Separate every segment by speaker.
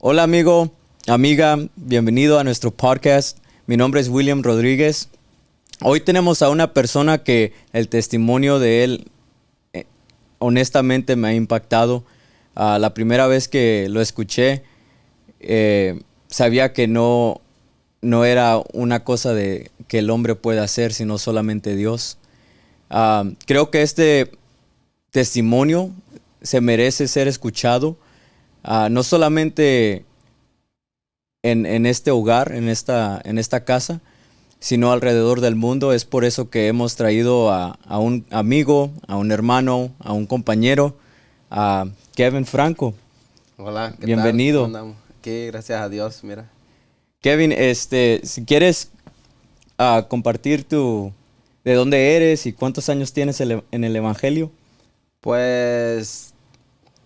Speaker 1: Hola amigo, amiga, bienvenido a nuestro podcast. Mi nombre es William Rodríguez. Hoy tenemos a una persona que el testimonio de él honestamente me ha impactado. La primera vez que lo escuché, sabía que no era una cosa de que el hombre puede hacer, sino solamente Dios. Creo que este testimonio se merece ser escuchado. No solamente en este hogar, en esta casa, sino alrededor del mundo. Es por eso que hemos traído a un amigo, a un hermano, a un compañero, a Kevin Franco.
Speaker 2: Hola, ¿qué tal? ¿Cómo
Speaker 1: Bienvenido.
Speaker 2: andamos? Aquí, gracias a Dios, mira.
Speaker 1: Kevin, si quieres compartir de dónde eres y cuántos años tienes en el Evangelio.
Speaker 2: Pues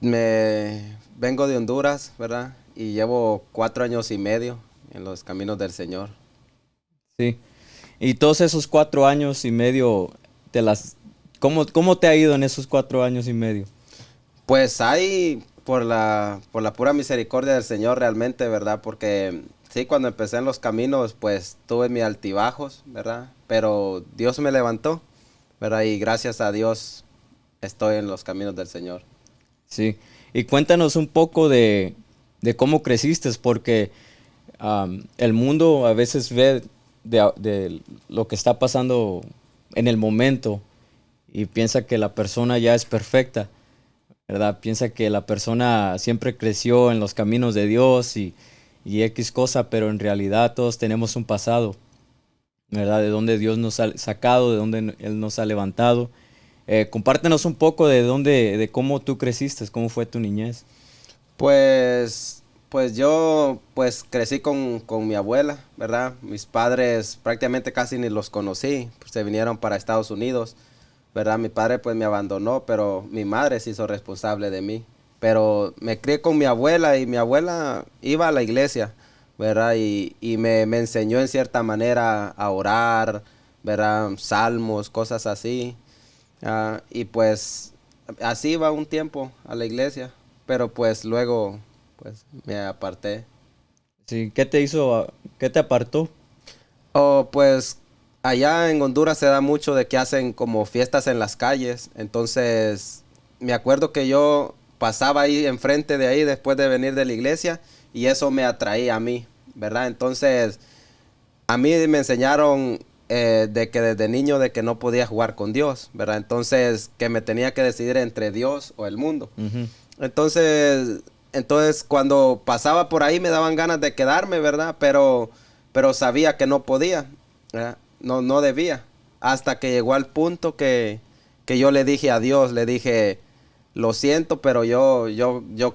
Speaker 2: me vengo de Honduras, ¿verdad? Y llevo 4 años y medio en los caminos del Señor.
Speaker 1: Sí. Y todos esos 4 años y medio, te las, ¿cómo te ha ido en esos 4 años y medio?
Speaker 2: Pues hay por la pura misericordia del Señor realmente, ¿verdad? Porque sí, cuando empecé en los caminos, pues tuve mis altibajos, ¿verdad? Pero Dios me levantó, ¿verdad? Y gracias a Dios estoy en los caminos del Señor.
Speaker 1: Sí. Y cuéntanos un poco de cómo creciste, porque el mundo a veces ve de lo que está pasando en el momento y piensa que la persona ya es perfecta, ¿verdad? Piensa que la persona siempre creció en los caminos de Dios y X cosa, pero en realidad todos tenemos un pasado, ¿verdad? De dónde Dios nos ha sacado, de dónde Él nos ha levantado. Compártenos un poco de cómo tú creciste, cómo fue tu niñez.
Speaker 2: Pues yo pues crecí con mi abuela, ¿verdad? Mis padres prácticamente casi ni los conocí, pues se vinieron para Estados Unidos, ¿verdad? Mi padre pues me abandonó, pero mi madre se hizo responsable de mí. Pero me crié con mi abuela y mi abuela iba a la iglesia, ¿verdad? Y me enseñó en cierta manera a orar, ¿verdad? Salmos, cosas así. Y pues así iba un tiempo a la iglesia, pero pues luego pues me aparté.
Speaker 1: Sí, qué te apartó?
Speaker 2: O pues allá en Honduras se da mucho de que hacen como fiestas en las calles, entonces me acuerdo que yo pasaba ahí enfrente de ahí después de venir de la iglesia y eso me atraía a mí, ¿verdad? Entonces a mí me enseñaron de que desde niño de que no podía jugar con Dios, ¿verdad? Entonces que me tenía que decidir entre Dios o el mundo.
Speaker 1: Ujú.
Speaker 2: Entonces cuando pasaba por ahí me daban ganas de quedarme, ¿verdad? Pero sabía que no podía, ¿verdad? No debía. Hasta que llegó al punto que yo le dije a Dios, le dije, lo siento, pero yo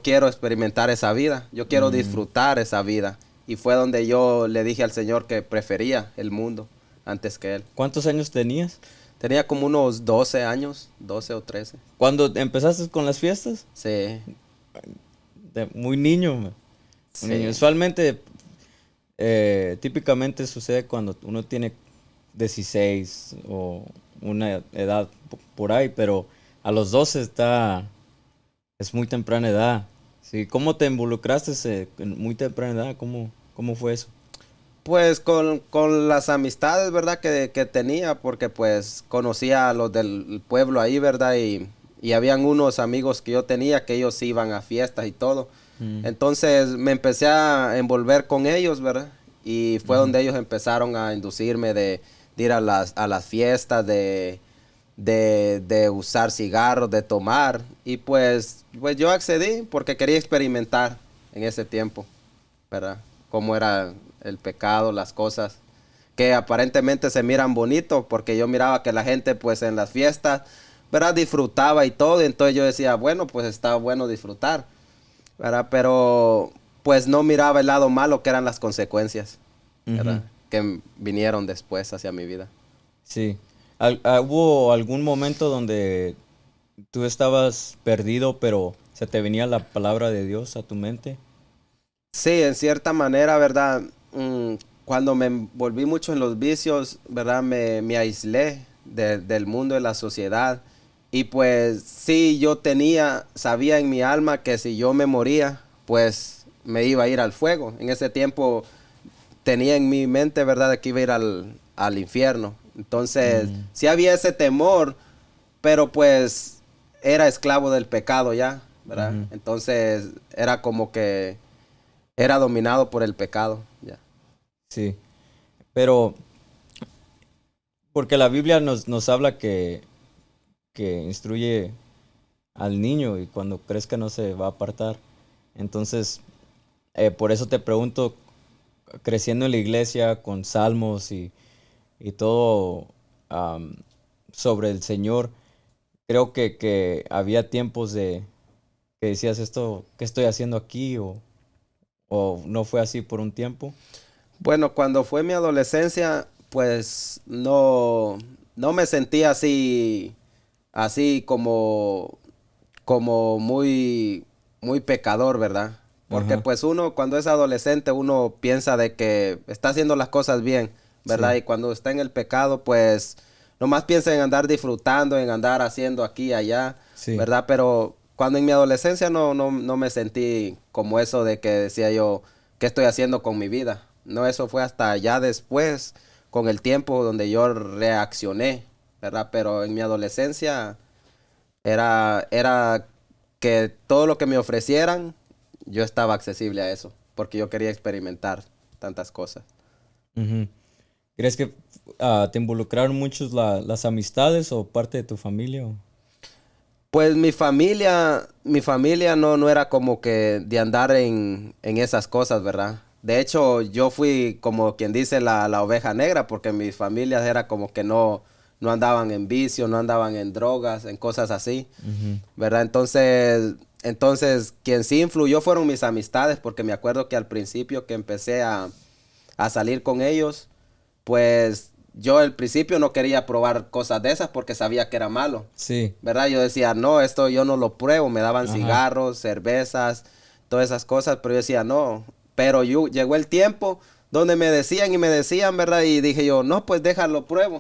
Speaker 2: quiero experimentar esa vida, yo quiero
Speaker 1: Mm.
Speaker 2: disfrutar esa vida. Y fue donde yo le dije al Señor que prefería el mundo antes que Él.
Speaker 1: ¿Cuántos años tenías?
Speaker 2: Tenía como unos 12 años, 12 o 13.
Speaker 1: ¿Cuando empezaste con las fiestas?
Speaker 2: Sí,
Speaker 1: Muy niño, muy niño.
Speaker 2: sí.
Speaker 1: Usualmente, típicamente sucede cuando uno tiene 16 o una edad por ahí, pero a los 12 es muy temprana edad. Sí, ¿cómo te involucraste en muy temprana edad? ¿Cómo fue eso?
Speaker 2: Pues con las amistades, ¿verdad? Que tenía, porque pues conocía a los del pueblo ahí, ¿verdad? Y habían unos amigos que yo tenía que ellos iban a fiestas y todo.
Speaker 1: Mm.
Speaker 2: Entonces me empecé a envolver con ellos, ¿verdad? Y fue
Speaker 1: Ujú.
Speaker 2: donde ellos empezaron a inducirme de ir a las fiestas, de usar cigarros, de tomar. Y pues yo accedí porque quería experimentar en ese tiempo, ¿verdad? Cómo era el pecado, las cosas que aparentemente se miran bonitos, porque yo miraba que la gente pues en las fiestas, ¿verdad? Disfrutaba y todo, y entonces yo decía, bueno, pues está bueno disfrutar, ¿verdad? Pero pues no miraba el lado malo que eran las consecuencias,
Speaker 1: Ujú.
Speaker 2: ¿verdad? Que vinieron después hacia mi vida.
Speaker 1: Sí. ¿Hubo algún momento donde tú estabas perdido, pero se te venía la palabra de Dios a tu mente?
Speaker 2: Sí, en cierta manera, ¿verdad? Cuando me envolví mucho en los vicios, ¿verdad? Me aislé del mundo, de la sociedad. Y pues sí, sabía en mi alma que si yo me moría, pues me iba a ir al fuego. En ese tiempo tenía en mi mente, ¿verdad?, de que iba a ir al infierno. Entonces, sí había ese temor, pero pues era esclavo del pecado ya, ¿verdad?
Speaker 1: Ujú.
Speaker 2: Entonces, era como que era dominado por el pecado, ya.
Speaker 1: Sí, pero porque la Biblia nos habla que instruye al niño y cuando crezca no se va a apartar. Entonces, por eso te pregunto, creciendo en la iglesia con salmos y todo am, sobre el Señor, creo que había tiempos de que decías esto, ¿qué estoy haciendo aquí? O no fue así por un tiempo.
Speaker 2: Bueno, cuando fue mi adolescencia, pues no me sentía así como muy pecador, ¿verdad? Porque
Speaker 1: Ajá,
Speaker 2: pues uno cuando es adolescente uno piensa de que está haciendo las cosas bien, ¿verdad?
Speaker 1: sí,
Speaker 2: Y cuando está en el pecado pues nomás piensa en andar disfrutando, en andar haciendo aquí y allá,
Speaker 1: sí.
Speaker 2: ¿verdad? Pero cuando en mi adolescencia no me sentí como eso de que decía yo, ¿qué estoy haciendo con mi vida? No, eso fue hasta ya después, con el tiempo donde yo reaccioné, ¿verdad? Pero en mi adolescencia era que todo lo que me ofrecieran, yo estaba accesible a eso, porque yo quería experimentar tantas cosas.
Speaker 1: Ujú. ¿Crees que te involucraron muchos las amistades o parte de tu familia?
Speaker 2: Pues mi familia no era como que de andar en esas cosas, ¿verdad? De hecho, yo fui como quien dice la oveja negra, porque mis familias era como que no andaban en vicio, no andaban en drogas, en cosas así.
Speaker 1: Ujú.
Speaker 2: ¿Verdad? Entonces, quien sí influyó fueron mis amistades, porque me acuerdo que al principio que empecé a salir con ellos, pues yo al principio no quería probar cosas de esas porque sabía que era malo,
Speaker 1: Sí,
Speaker 2: ¿verdad? Yo decía, no, esto yo no lo pruebo, me daban
Speaker 1: ajá,
Speaker 2: cigarros, cervezas, todas esas cosas, pero yo decía, no, pero llegó el tiempo donde me decían, ¿verdad? Y dije yo, no, pues déjalo, pruebo.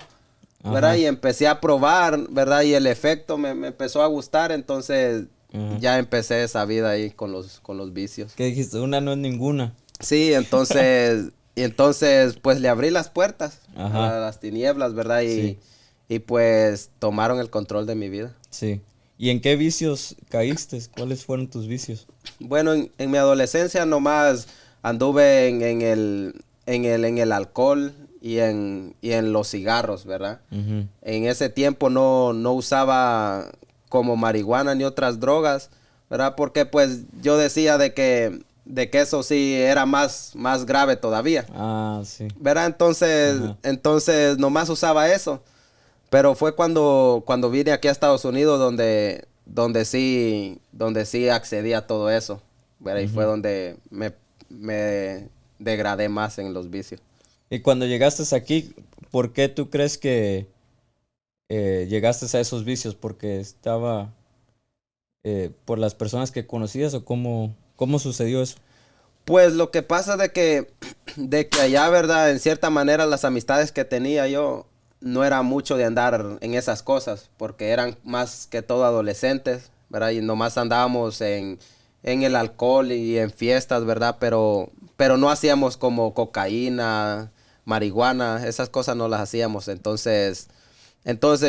Speaker 2: ¿Verdad?
Speaker 1: ajá,
Speaker 2: Y empecé a probar, ¿verdad? Y el efecto me empezó a gustar, entonces
Speaker 1: ajá.
Speaker 2: ya empecé esa vida ahí con los vicios.
Speaker 1: ¿Qué dijiste? Una no es ninguna.
Speaker 2: Sí, entonces, pues le abrí las puertas a
Speaker 1: Ajá,
Speaker 2: las tinieblas, ¿verdad?
Speaker 1: sí,
Speaker 2: Y pues tomaron el control de mi vida.
Speaker 1: sí. ¿Y en qué vicios caíste? ¿Cuáles fueron tus vicios?
Speaker 2: Bueno, en mi adolescencia nomás anduve en el alcohol y en los cigarros, ¿verdad?
Speaker 1: Ujú.
Speaker 2: En ese tiempo no usaba como marihuana ni otras drogas, ¿verdad? Porque pues yo decía de que eso sí era más grave todavía,
Speaker 1: Ah, sí,
Speaker 2: ¿verdad? Entonces,
Speaker 1: ajá,
Speaker 2: entonces nomás usaba eso. Pero fue cuando vine aquí a Estados Unidos donde sí accedí a todo eso, ¿verdad? Y fue
Speaker 1: ujú.
Speaker 2: donde me degradé más en los vicios.
Speaker 1: Y cuando llegaste aquí, ¿por qué tú crees que llegaste a esos vicios? ¿Porque estaba por las personas que conocías o cómo sucedió eso?
Speaker 2: Pues lo que pasa de que allá, ¿verdad? En cierta manera las amistades que tenía yo no era mucho de andar en esas cosas, porque eran más que todo adolescentes, ¿verdad? Y nomás andábamos en el alcohol y en fiestas, ¿verdad? Pero no hacíamos como cocaína, marihuana, esas cosas no las hacíamos. Entonces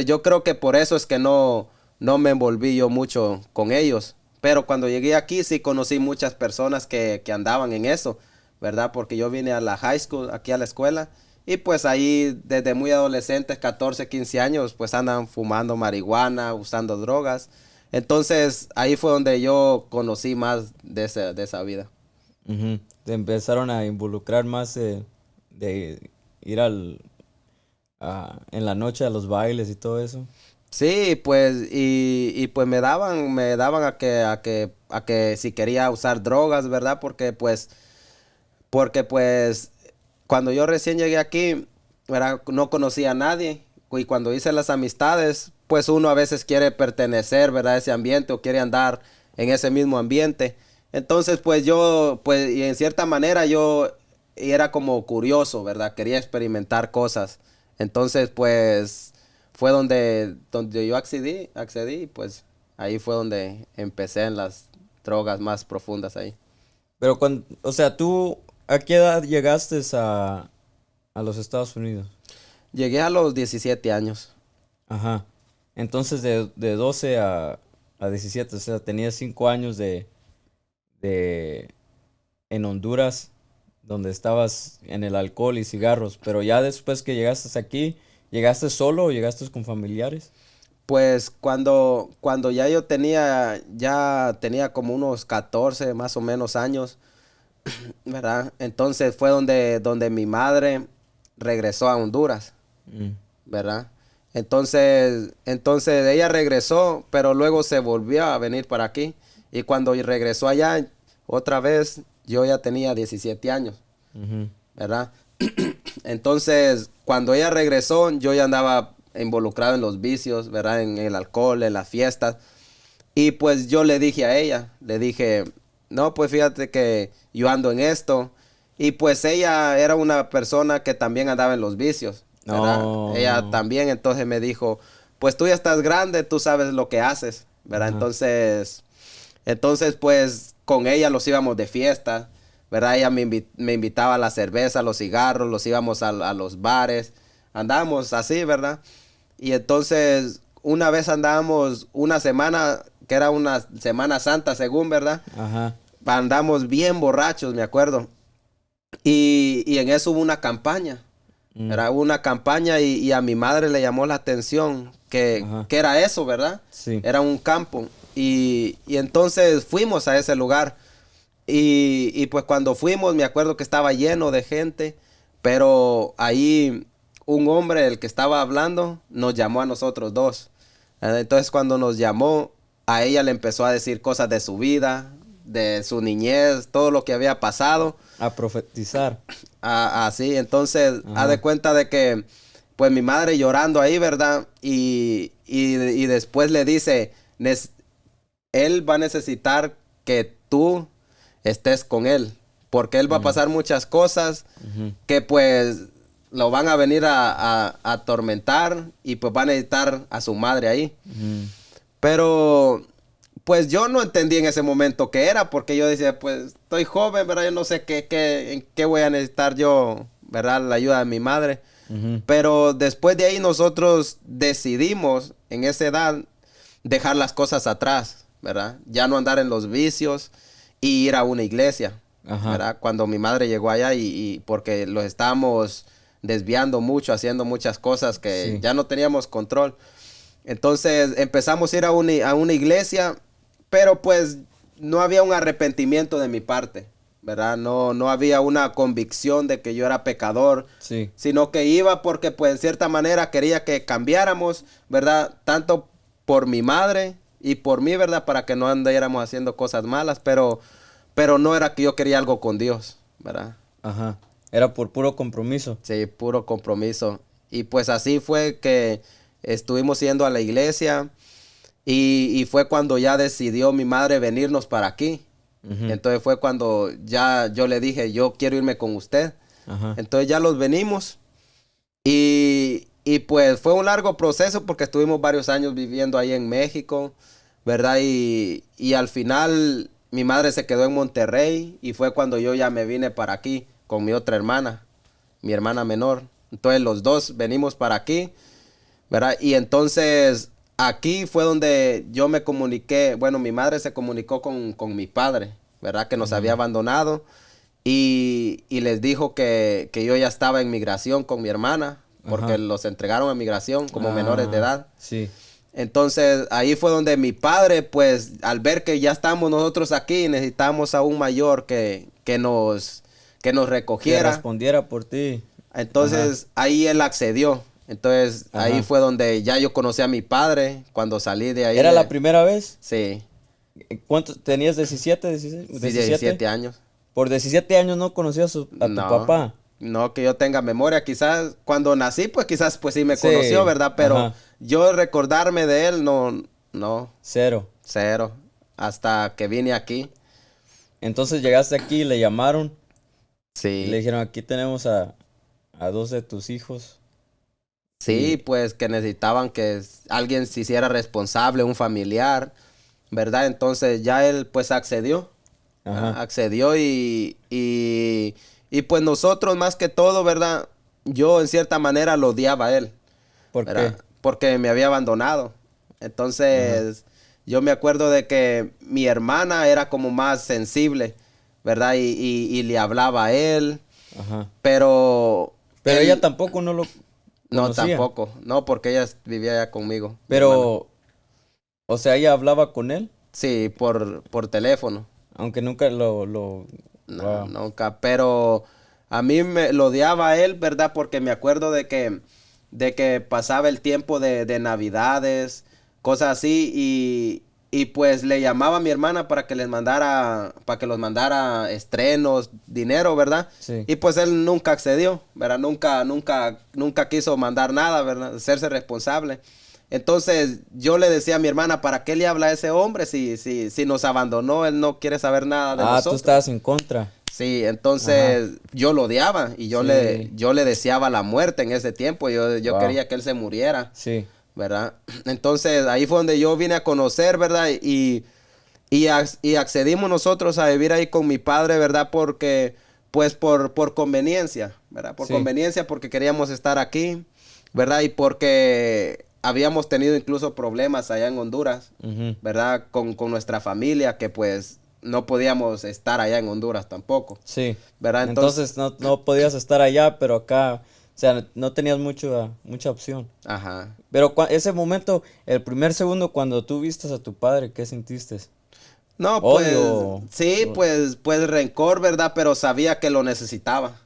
Speaker 2: yo creo que por eso es que no me envolví yo mucho con ellos. Pero cuando llegué aquí sí conocí muchas personas que andaban en eso, ¿verdad? Porque yo vine a la high school, aquí a la escuela, y pues ahí desde muy adolescentes, 14, 15 años, pues andan fumando marihuana, usando drogas. Entonces ahí fue donde yo conocí más de esa vida.
Speaker 1: Ujú. Te empezaron a involucrar más de ir en la noche a los bailes y todo eso.
Speaker 2: Sí, pues, y pues me daban a que si quería usar drogas, ¿verdad? Porque pues cuando yo recién llegué aquí, ¿verdad? No conocía a nadie. Y cuando hice las amistades, pues uno a veces quiere pertenecer, ¿verdad? A ese ambiente o quiere andar en ese mismo ambiente. Entonces, pues pues, y en cierta manera yo era como curioso, ¿verdad? Quería experimentar cosas. Entonces, pues, fue donde yo accedí, y pues ahí fue donde empecé en las drogas más profundas ahí.
Speaker 1: Pero cuando, o sea, tú, ¿a qué edad llegaste a los Estados Unidos?
Speaker 2: Llegué a los 17 años.
Speaker 1: Ajá. Entonces de 12 a 17, o sea, tenías 5 años de en Honduras, donde estabas en el alcohol y cigarros, pero ya después que llegaste aquí, ¿llegaste solo o llegaste con familiares?
Speaker 2: Pues cuando ya tenía como unos 14 más o menos años, ¿verdad? Entonces fue donde mi madre regresó a Honduras,
Speaker 1: Mm,
Speaker 2: ¿verdad? Entonces ella regresó, pero luego se volvió a venir para aquí. Y cuando regresó allá, otra vez, yo ya tenía 17 años,
Speaker 1: ujú.
Speaker 2: ¿verdad? Entonces, cuando ella regresó, yo ya andaba involucrado en los vicios, ¿verdad? En el alcohol, en las fiestas. Y pues yo le dije a ella, le dije, no, pues fíjate que yo ando en esto. Y pues ella era una persona que también andaba en los vicios, ¿verdad? Ella
Speaker 1: No.
Speaker 2: también entonces me dijo, pues tú ya estás grande, tú sabes lo que haces, ¿verdad?
Speaker 1: Ajá.
Speaker 2: Entonces pues con ella los íbamos de fiesta, ¿verdad? Ella me invitaba a la cerveza, a los cigarros, los íbamos a los bares, andábamos así, ¿verdad? Y entonces una vez andábamos una semana, que era una Semana Santa según, ¿verdad?
Speaker 1: Ajá.
Speaker 2: Andamos bien borrachos, me acuerdo. Y en eso hubo una campaña.
Speaker 1: Mm,
Speaker 2: Era una campaña y a mi madre le llamó la atención
Speaker 1: ajá.
Speaker 2: que era eso, ¿verdad?
Speaker 1: Sí.
Speaker 2: Era un campo. Y entonces fuimos a ese lugar. Y pues cuando fuimos, me acuerdo que estaba lleno de gente, pero ahí un hombre, el que estaba hablando, nos llamó a nosotros dos. Entonces cuando nos llamó, a ella le empezó a decir cosas de su vida, de su niñez, todo lo que había pasado.
Speaker 1: A profetizar.
Speaker 2: Así, entonces, haz de
Speaker 1: Ajá.
Speaker 2: cuenta de que, pues mi madre llorando ahí, ¿verdad? Y después le dice, él va a necesitar que tú estés con él, porque él va a
Speaker 1: Mm,
Speaker 2: pasar muchas cosas
Speaker 1: ujú,
Speaker 2: que pues lo van a venir a atormentar y pues van a necesitar a su madre ahí.
Speaker 1: ujú.
Speaker 2: Pero pues yo no entendí en ese momento qué era, porque yo decía, pues estoy joven, ¿verdad? Yo no sé en qué voy a necesitar yo, ¿verdad? La ayuda de mi madre.
Speaker 1: Ujú,
Speaker 2: Pero después de ahí nosotros decidimos en esa edad dejar las cosas atrás, ¿verdad? Ya no andar en los vicios y ir a una iglesia,
Speaker 1: ajá.
Speaker 2: ¿verdad? Cuando mi madre llegó allá y porque los estábamos desviando mucho, haciendo muchas cosas que
Speaker 1: Sí.
Speaker 2: ya no teníamos control. Entonces empezamos a ir a una iglesia, pero pues no había un arrepentimiento de mi parte, ¿verdad? No había una convicción de que yo era pecador,
Speaker 1: Sí.
Speaker 2: sino que iba porque pues en cierta manera quería que cambiáramos, ¿verdad? Tanto por mi madre y por mí, ¿verdad? Para que no anduviéramos haciendo cosas malas, pero no era que yo quería algo con Dios, ¿verdad?
Speaker 1: Ajá. Era por puro compromiso.
Speaker 2: Sí, puro compromiso. Y pues así fue que estuvimos yendo a la iglesia y fue cuando ya decidió mi madre venirnos para aquí.
Speaker 1: Ujú,
Speaker 2: Entonces fue cuando ya yo le dije, yo quiero irme con usted.
Speaker 1: ajá.
Speaker 2: Entonces ya los venimos y pues fue un largo proceso porque estuvimos varios años viviendo ahí en México, ¿verdad? Y al final mi madre se quedó en Monterrey y fue cuando yo ya me vine para aquí con mi otra hermana, mi hermana menor. Entonces los dos venimos para aquí, ¿verdad? Y entonces aquí fue donde yo me comuniqué, bueno, mi madre se comunicó con mi padre, ¿verdad? Que nos había
Speaker 1: Mm,
Speaker 2: abandonado y les dijo que yo ya estaba en migración con mi hermana, porque
Speaker 1: ajá.
Speaker 2: los entregaron a migración como menores de
Speaker 1: Ah,
Speaker 2: edad.
Speaker 1: sí.
Speaker 2: Entonces ahí fue donde mi padre, pues al ver que ya estamos nosotros aquí, necesitamos a un mayor que nos
Speaker 1: Que
Speaker 2: recogiera.
Speaker 1: respondiera por ti. Ajá.
Speaker 2: Entonces ahí él accedió. Entonces ahí
Speaker 1: Ajá.
Speaker 2: fue donde ya yo conocí a mi padre cuando salí de ahí
Speaker 1: ¿Era la
Speaker 2: de...
Speaker 1: primera vez?
Speaker 2: Sí,
Speaker 1: ¿Cuánto? ¿Tenías 17, 16,
Speaker 2: sí,
Speaker 1: 17?
Speaker 2: 17 años.
Speaker 1: Por 17 años no conocías a tu
Speaker 2: No,
Speaker 1: papá.
Speaker 2: no que yo tenga memoria. Quizás cuando nací, pues quizás pues sí me conoció,
Speaker 1: Sí.
Speaker 2: ¿verdad? Pero
Speaker 1: Ajá.
Speaker 2: yo recordarme de él, no, no,
Speaker 1: Cero.
Speaker 2: cero. Hasta que vine aquí.
Speaker 1: Entonces llegaste aquí, le llamaron y le
Speaker 2: Sí,
Speaker 1: dijeron, aquí tenemos a dos de tus hijos.
Speaker 2: sí,
Speaker 1: Y,
Speaker 2: pues que necesitaban que alguien se hiciera responsable, un familiar, ¿verdad? Entonces ya él pues accedió. Accedió y pues nosotros más que todo, ¿verdad? Yo en cierta manera lo odiaba a él.
Speaker 1: ¿Por
Speaker 2: ¿verdad?
Speaker 1: qué?
Speaker 2: Porque me había abandonado. Entonces, yo me acuerdo de que mi hermana era como más sensible, ¿verdad? Y le hablaba a él,
Speaker 1: Ajá.
Speaker 2: pero
Speaker 1: Pero
Speaker 2: él,
Speaker 1: ella tampoco no lo
Speaker 2: no,
Speaker 1: conocía.
Speaker 2: tampoco, no, porque ella vivía allá conmigo, mi hermana.
Speaker 1: Pero, o sea, ella hablaba con él,
Speaker 2: Sí, por teléfono.
Speaker 1: aunque nunca lo...
Speaker 2: No,
Speaker 1: Wow.
Speaker 2: nunca, pero a mí me lo odiaba a él, ¿verdad? Porque me acuerdo de que pasaba el tiempo de Navidades, cosas así, y pues le llamaba a mi hermana para que los mandara estrenos, dinero, ¿verdad?
Speaker 1: Sí.
Speaker 2: Y pues él nunca accedió, ¿verdad? Nunca quiso mandar nada, ¿verdad? Hacerse responsable. Entonces yo le decía a mi hermana, ¿para qué le habla a ese hombre si nos abandonó? Él no quiere saber nada de
Speaker 1: Ah, tú
Speaker 2: nosotros.
Speaker 1: estabas en contra.
Speaker 2: Sí,
Speaker 1: Ajá.
Speaker 2: entonces yo lo odiaba y
Speaker 1: Sí.
Speaker 2: yo le deseaba la muerte en ese tiempo. Yo
Speaker 1: Wow.
Speaker 2: quería que él se muriera,
Speaker 1: Sí.
Speaker 2: ¿verdad? Entonces ahí fue donde yo vine a conocer, ¿verdad? Y accedimos nosotros a vivir ahí con mi padre, ¿verdad? Porque, pues por conveniencia, ¿verdad? Por
Speaker 1: Sí.
Speaker 2: conveniencia, porque queríamos estar aquí, ¿verdad? Y porque habíamos tenido incluso problemas allá en Honduras,
Speaker 1: Ujú.
Speaker 2: ¿verdad? Con nuestra familia, que pues no podíamos estar allá en Honduras tampoco,
Speaker 1: Sí.
Speaker 2: ¿verdad? Entonces,
Speaker 1: Entonces no podías estar allá, pero acá, o sea, no tenías mucha opción.
Speaker 2: ajá.
Speaker 1: Pero ese momento, el primer segundo cuando tú vistes a tu padre, ¿qué sentiste?
Speaker 2: No, pues
Speaker 1: ¿Odio?
Speaker 2: sí, pues rencor, ¿verdad? Pero sabía que lo necesitaba,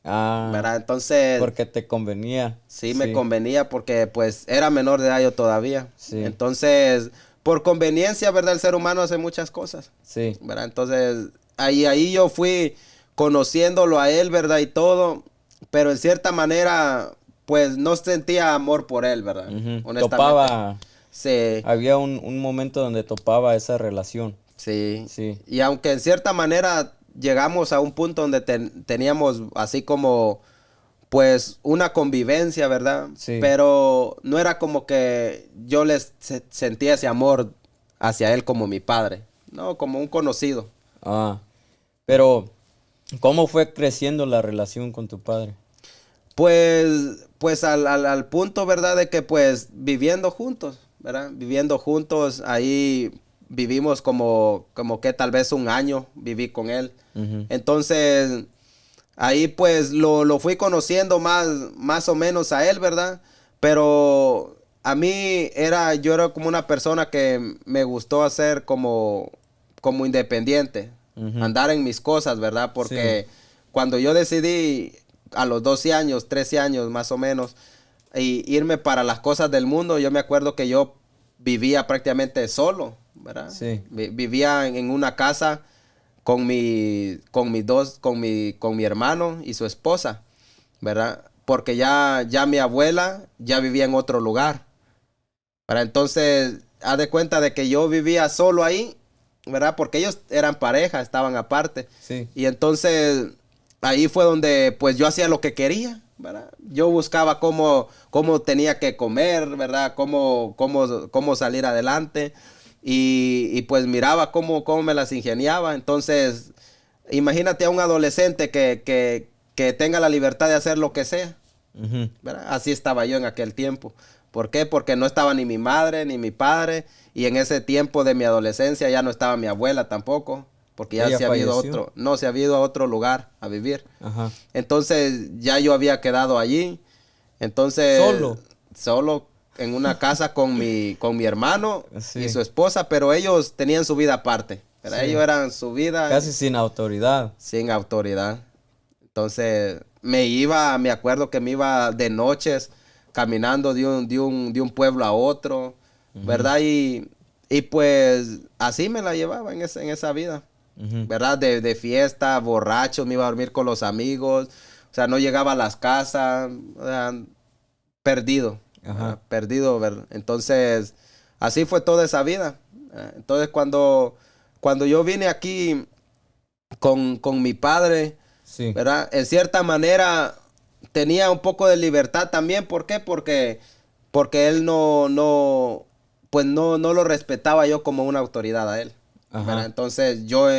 Speaker 1: Ah,
Speaker 2: ¿verdad? Entonces,
Speaker 1: porque te convenía.
Speaker 2: sí, me
Speaker 1: Sí,
Speaker 2: convenía porque pues era menor de edad yo todavía.
Speaker 1: sí,
Speaker 2: Entonces, por conveniencia, ¿verdad? El ser humano hace muchas cosas,
Speaker 1: sí.
Speaker 2: ¿verdad? Entonces, ahí yo fui conociéndolo a él, ¿verdad? Y todo, pero en cierta manera, pues no sentía amor por él, ¿verdad?
Speaker 1: Ujú.
Speaker 2: Honestamente.
Speaker 1: Topaba,
Speaker 2: Sí,
Speaker 1: había un momento donde topaba esa relación.
Speaker 2: sí.
Speaker 1: Sí,
Speaker 2: Y aunque en cierta manera llegamos a un punto donde teníamos así como pues una convivencia, ¿verdad?
Speaker 1: sí.
Speaker 2: Pero no era como que yo sentía ese amor hacia él como mi padre, no, como un conocido.
Speaker 1: Ah, pero ¿cómo fue creciendo la relación con tu padre?
Speaker 2: Pues al punto, ¿verdad? De que pues viviendo juntos, ¿verdad? Viviendo juntos, ahí vivimos como que tal vez un año viví con él.
Speaker 1: Ujú.
Speaker 2: Entonces, ahí pues lo fui conociendo más o menos a él, ¿verdad? Pero a mí yo era como una persona que me gustó hacer como independiente,
Speaker 1: Ujú.
Speaker 2: andar en mis cosas, ¿verdad?
Speaker 1: Sí.
Speaker 2: Porque cuando yo decidí a los 12 años, 13 años más o menos, irme para las cosas del mundo, yo me acuerdo que yo vivía prácticamente solo, ¿verdad?
Speaker 1: Sí.
Speaker 2: Vivía en una casa con mi hermano y su esposa, ¿verdad? Porque ya mi abuela ya vivía en otro lugar, ¿verdad? Entonces, haz de cuenta de que yo vivía solo ahí, ¿verdad? Porque ellos eran pareja, estaban aparte.
Speaker 1: Sí.
Speaker 2: Y entonces, ahí fue donde, pues, yo hacía lo que quería, ¿verdad? Yo buscaba cómo tenía que comer, ¿verdad? Cómo salir adelante. Y pues miraba cómo me las ingeniaba. Entonces, imagínate a un adolescente que tenga la libertad de hacer lo que sea,
Speaker 1: Ujú.
Speaker 2: ¿verdad? Así estaba yo en aquel tiempo. ¿Por qué? Porque no estaba ni mi madre ni mi padre. Y en ese tiempo de mi adolescencia ya no estaba mi abuela tampoco. Porque ya
Speaker 1: Ella
Speaker 2: se había ido a
Speaker 1: falleció.
Speaker 2: otro, no, se había ido a otro lugar a vivir.
Speaker 1: Ajá.
Speaker 2: Entonces ya yo había quedado allí. Entonces,
Speaker 1: Solo.
Speaker 2: solo en una casa con mi hermano y su
Speaker 1: Sí.
Speaker 2: esposa, pero ellos tenían su vida aparte. Pero ellos
Speaker 1: Sí.
Speaker 2: eran su vida
Speaker 1: Casi sin autoridad.
Speaker 2: sin autoridad. Entonces, me acuerdo que me iba de noches caminando de un pueblo a otro,
Speaker 1: Ujú.
Speaker 2: ¿verdad? Y pues así me la llevaba en esa vida,
Speaker 1: Ujú.
Speaker 2: ¿verdad? De fiesta, borracho, me iba a dormir con los amigos, o sea, no llegaba a las casas, o sea, perdido,
Speaker 1: Ajá.
Speaker 2: ¿verdad? Perdido, ¿verdad? Entonces, así fue toda esa vida. Entonces, cuando yo vine aquí con mi padre,
Speaker 1: Sí.
Speaker 2: ¿verdad? En cierta manera tenía un poco de libertad también. ¿Por qué? Porque él pues no lo respetaba yo como una autoridad a él, ¿verdad?
Speaker 1: Ajá.
Speaker 2: Entonces yo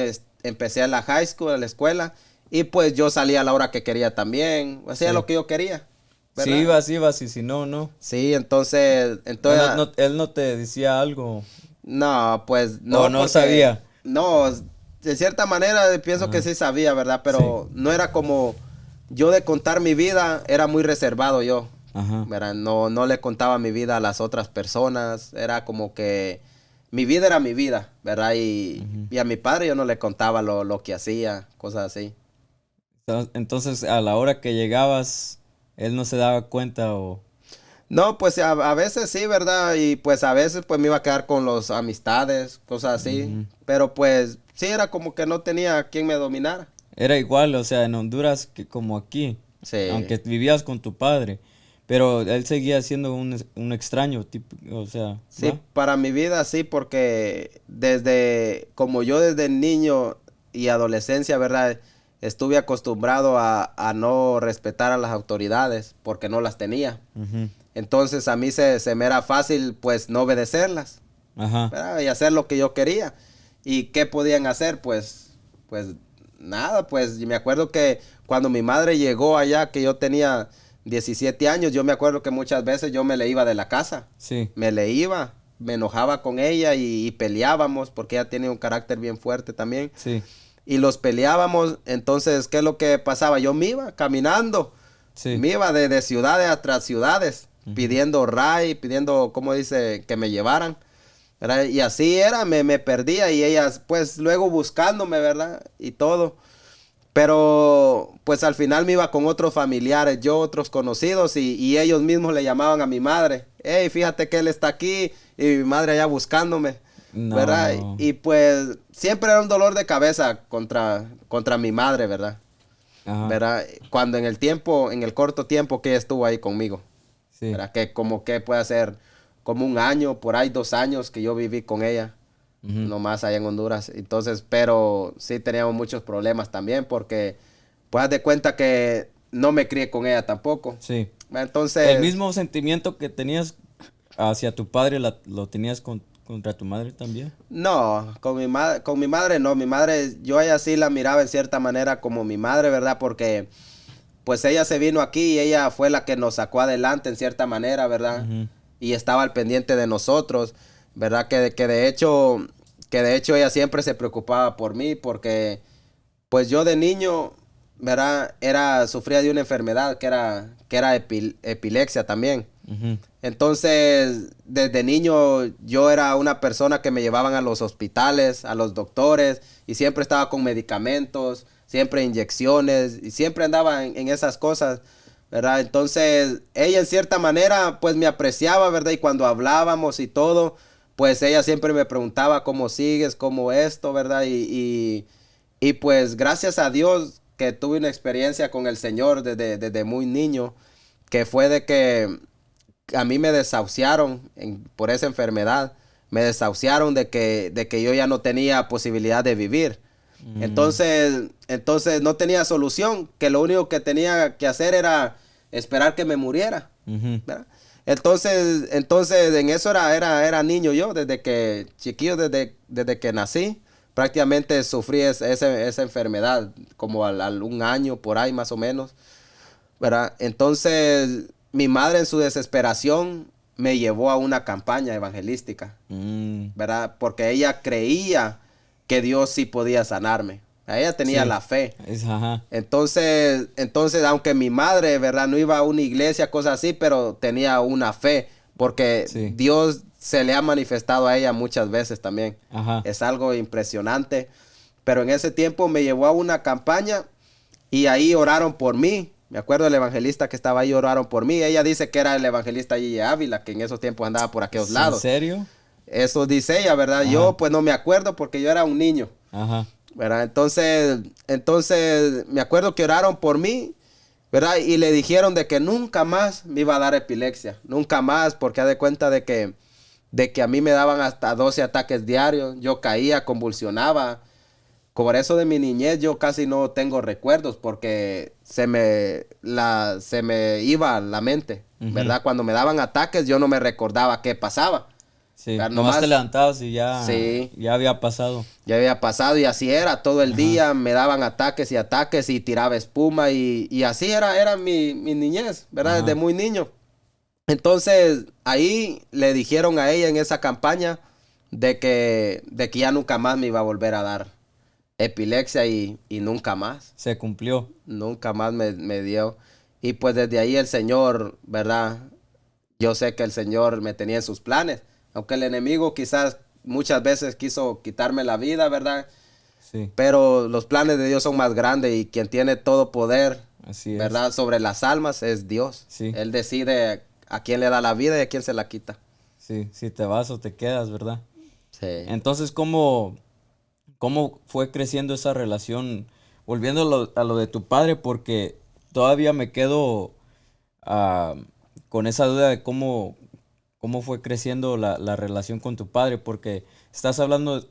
Speaker 2: empecé a la high school, a la escuela, y pues yo salía a la hora que quería también, hacía lo que yo quería,
Speaker 1: Si
Speaker 2: ¿verdad?
Speaker 1: ibas, y si no, no.
Speaker 2: Sí, entonces,
Speaker 1: Él no te decía algo.
Speaker 2: no, pues
Speaker 1: O
Speaker 2: no,
Speaker 1: no
Speaker 2: porque,
Speaker 1: sabía.
Speaker 2: no, de cierta manera pienso que
Speaker 1: Ajá.
Speaker 2: sí sabía, ¿verdad?
Speaker 1: Sí.
Speaker 2: Pero no era como yo de contar mi vida, era muy reservado yo,
Speaker 1: Ajá.
Speaker 2: ¿verdad? No, no le contaba mi vida a las otras personas, era como que mi vida era mi vida, ¿verdad?
Speaker 1: Ujú.
Speaker 2: Y a mi padre yo no le contaba lo que hacía, cosas así.
Speaker 1: Entonces, a la hora que llegabas, él no se daba cuenta o...
Speaker 2: No, pues a veces sí, ¿verdad? Y pues a veces pues me iba a quedar con los amistades, cosas así.
Speaker 1: Ujú.
Speaker 2: Pero pues sí, era como que no tenía quien me dominara.
Speaker 1: Era igual, o sea, en Honduras que como aquí,
Speaker 2: Sí.
Speaker 1: aunque vivías con tu padre, pero él seguía siendo un extraño, tipo, o sea,
Speaker 2: Sí,
Speaker 1: ¿va?
Speaker 2: para mi vida sí, porque como yo desde niño y adolescencia, ¿verdad? Estuve acostumbrado a no respetar a las autoridades porque no las tenía.
Speaker 1: Ujú.
Speaker 2: Entonces a mí se me era fácil pues no obedecerlas,
Speaker 1: Ajá,
Speaker 2: ¿verdad? Y hacer lo que yo quería. ¿Y qué podían hacer? Pues nada, pues y me acuerdo que cuando mi madre llegó allá, que yo tenía 17 años, yo me acuerdo que muchas veces yo me le iba de la casa,
Speaker 1: sí,
Speaker 2: me le iba, me enojaba con ella y peleábamos, porque ella tiene un carácter bien fuerte también,
Speaker 1: sí,
Speaker 2: y los peleábamos. Entonces, ¿qué es lo que pasaba? Yo me iba caminando,
Speaker 1: sí.
Speaker 2: me iba de ciudades a tras ciudades,
Speaker 1: Ujú.
Speaker 2: pidiendo ray, pidiendo, ¿cómo dice?, que me llevaran, ¿verdad? Y así era, me perdía y ellas pues luego buscándome, ¿verdad? Y todo. Pero pues al final me iba con otros familiares, yo otros conocidos y ellos mismos le llamaban a mi madre. Hey, fíjate que él está aquí y mi madre allá buscándome, ¿verdad?
Speaker 1: No,
Speaker 2: Y pues siempre era un dolor de cabeza contra mi madre, ¿verdad?
Speaker 1: ajá,
Speaker 2: ¿Verdad? Cuando en el corto tiempo que ella estuvo ahí conmigo.
Speaker 1: sí.
Speaker 2: ¿Verdad? Que como que puede ser como un año, por ahí 2 años que yo viví con ella,
Speaker 1: Ujú.
Speaker 2: nomás allá en Honduras. Entonces, pero sí teníamos muchos problemas también porque, pues, haz de cuenta que no me crié con ella tampoco.
Speaker 1: Sí. El
Speaker 2: Entonces,
Speaker 1: mismo sentimiento que tenías hacia tu padre lo tenías contra tu madre también.
Speaker 2: no, con mi madre no, mi madre, yo a ella sí la miraba en cierta manera como mi madre, ¿verdad? Porque, pues, ella se vino aquí y ella fue la que nos sacó adelante en cierta manera, ¿verdad?
Speaker 1: Ujú.
Speaker 2: Y estaba al pendiente de nosotros, ¿verdad? Que de hecho ella siempre se preocupaba por mí porque pues yo de niño, ¿verdad? Sufría de una enfermedad que era epilepsia también.
Speaker 1: Ujú.
Speaker 2: Entonces, desde niño yo era una persona que me llevaban a los hospitales, a los doctores, y siempre estaba con medicamentos, siempre inyecciones, y siempre andaba en esas cosas, ¿verdad? Entonces, ella en cierta manera, pues me apreciaba, ¿verdad? Y cuando hablábamos y todo, pues ella siempre me preguntaba cómo sigues, cómo esto, ¿verdad? Y pues gracias a Dios que tuve una experiencia con el Señor desde muy niño, que fue de que a mí me desahuciaron por esa enfermedad. Me desahuciaron de que yo ya no tenía posibilidad de vivir.
Speaker 1: Mm,
Speaker 2: Entonces no tenía solución, que lo único que tenía que hacer era esperar que me muriera,
Speaker 1: ujú.
Speaker 2: ¿verdad? Entonces en eso era niño yo, desde que chiquillo, desde que nací, prácticamente sufrí esa enfermedad, como al un año por ahí más o menos. ¿Verdad? Entonces, mi madre en su desesperación me llevó a una campaña evangelística,
Speaker 1: Mm,
Speaker 2: ¿verdad? Porque ella creía que Dios sí podía sanarme. Ella tenía
Speaker 1: sí,
Speaker 2: la fe.
Speaker 1: ajá,
Speaker 2: Entonces, aunque mi madre, ¿verdad? No iba a una iglesia, cosas así, pero tenía una fe, porque
Speaker 1: sí,
Speaker 2: Dios se le ha manifestado a ella muchas veces también.
Speaker 1: ajá,
Speaker 2: Es algo impresionante. Pero en ese tiempo me llevó a una campaña y ahí oraron por mí. Me acuerdo del evangelista que estaba ahí, oraron por mí. Ella dice que era el evangelista Gigi Ávila, que en esos tiempos andaba por aquellos
Speaker 1: ¿en
Speaker 2: lados.
Speaker 1: serio?
Speaker 2: Eso dice ella, ¿verdad? Yo
Speaker 1: Ajá,
Speaker 2: pues no me acuerdo porque yo era un niño,
Speaker 1: ajá,
Speaker 2: ¿verdad? Entonces me acuerdo que oraron por mí, ¿verdad? Y le dijeron de que nunca más me iba a dar epilepsia, nunca más, porque haz de cuenta de que a mí me daban hasta 12 ataques diarios, yo caía, convulsionaba. Por eso de mi niñez yo casi no tengo recuerdos porque se me iba la mente,
Speaker 1: ujú,
Speaker 2: ¿verdad? Cuando me daban ataques yo no me recordaba qué pasaba.
Speaker 1: Sí, nomás te levantabas y ya,
Speaker 2: sí,
Speaker 1: ya había pasado.
Speaker 2: ya había pasado y así era, todo el día me daban ataques y tiraba espuma y así era mi niñez, ¿verdad?
Speaker 1: Ajá.
Speaker 2: Desde muy niño. Entonces ahí le dijeron a ella en esa campaña de que ya nunca más me iba a volver a dar epilepsia y nunca más.
Speaker 1: Se cumplió.
Speaker 2: Nunca más me dio. Y pues desde ahí el Señor, ¿verdad? Yo sé que el Señor me tenía en sus planes. Aunque el enemigo quizás muchas veces quiso quitarme la vida, ¿verdad?
Speaker 1: Sí.
Speaker 2: Pero los planes de Dios son más grandes y quien tiene todo poder,
Speaker 1: Así es.
Speaker 2: ¿verdad? Sobre las almas es Dios.
Speaker 1: Sí.
Speaker 2: Él decide a quién le da la vida y a quién se la quita.
Speaker 1: Sí, si te vas o te quedas, ¿verdad?
Speaker 2: Sí.
Speaker 1: Entonces, ¿cómo fue creciendo esa relación? Volviendo a lo de tu padre, porque todavía me quedo ah, con esa duda de cómo fue creciendo la relación con tu padre, porque estás hablando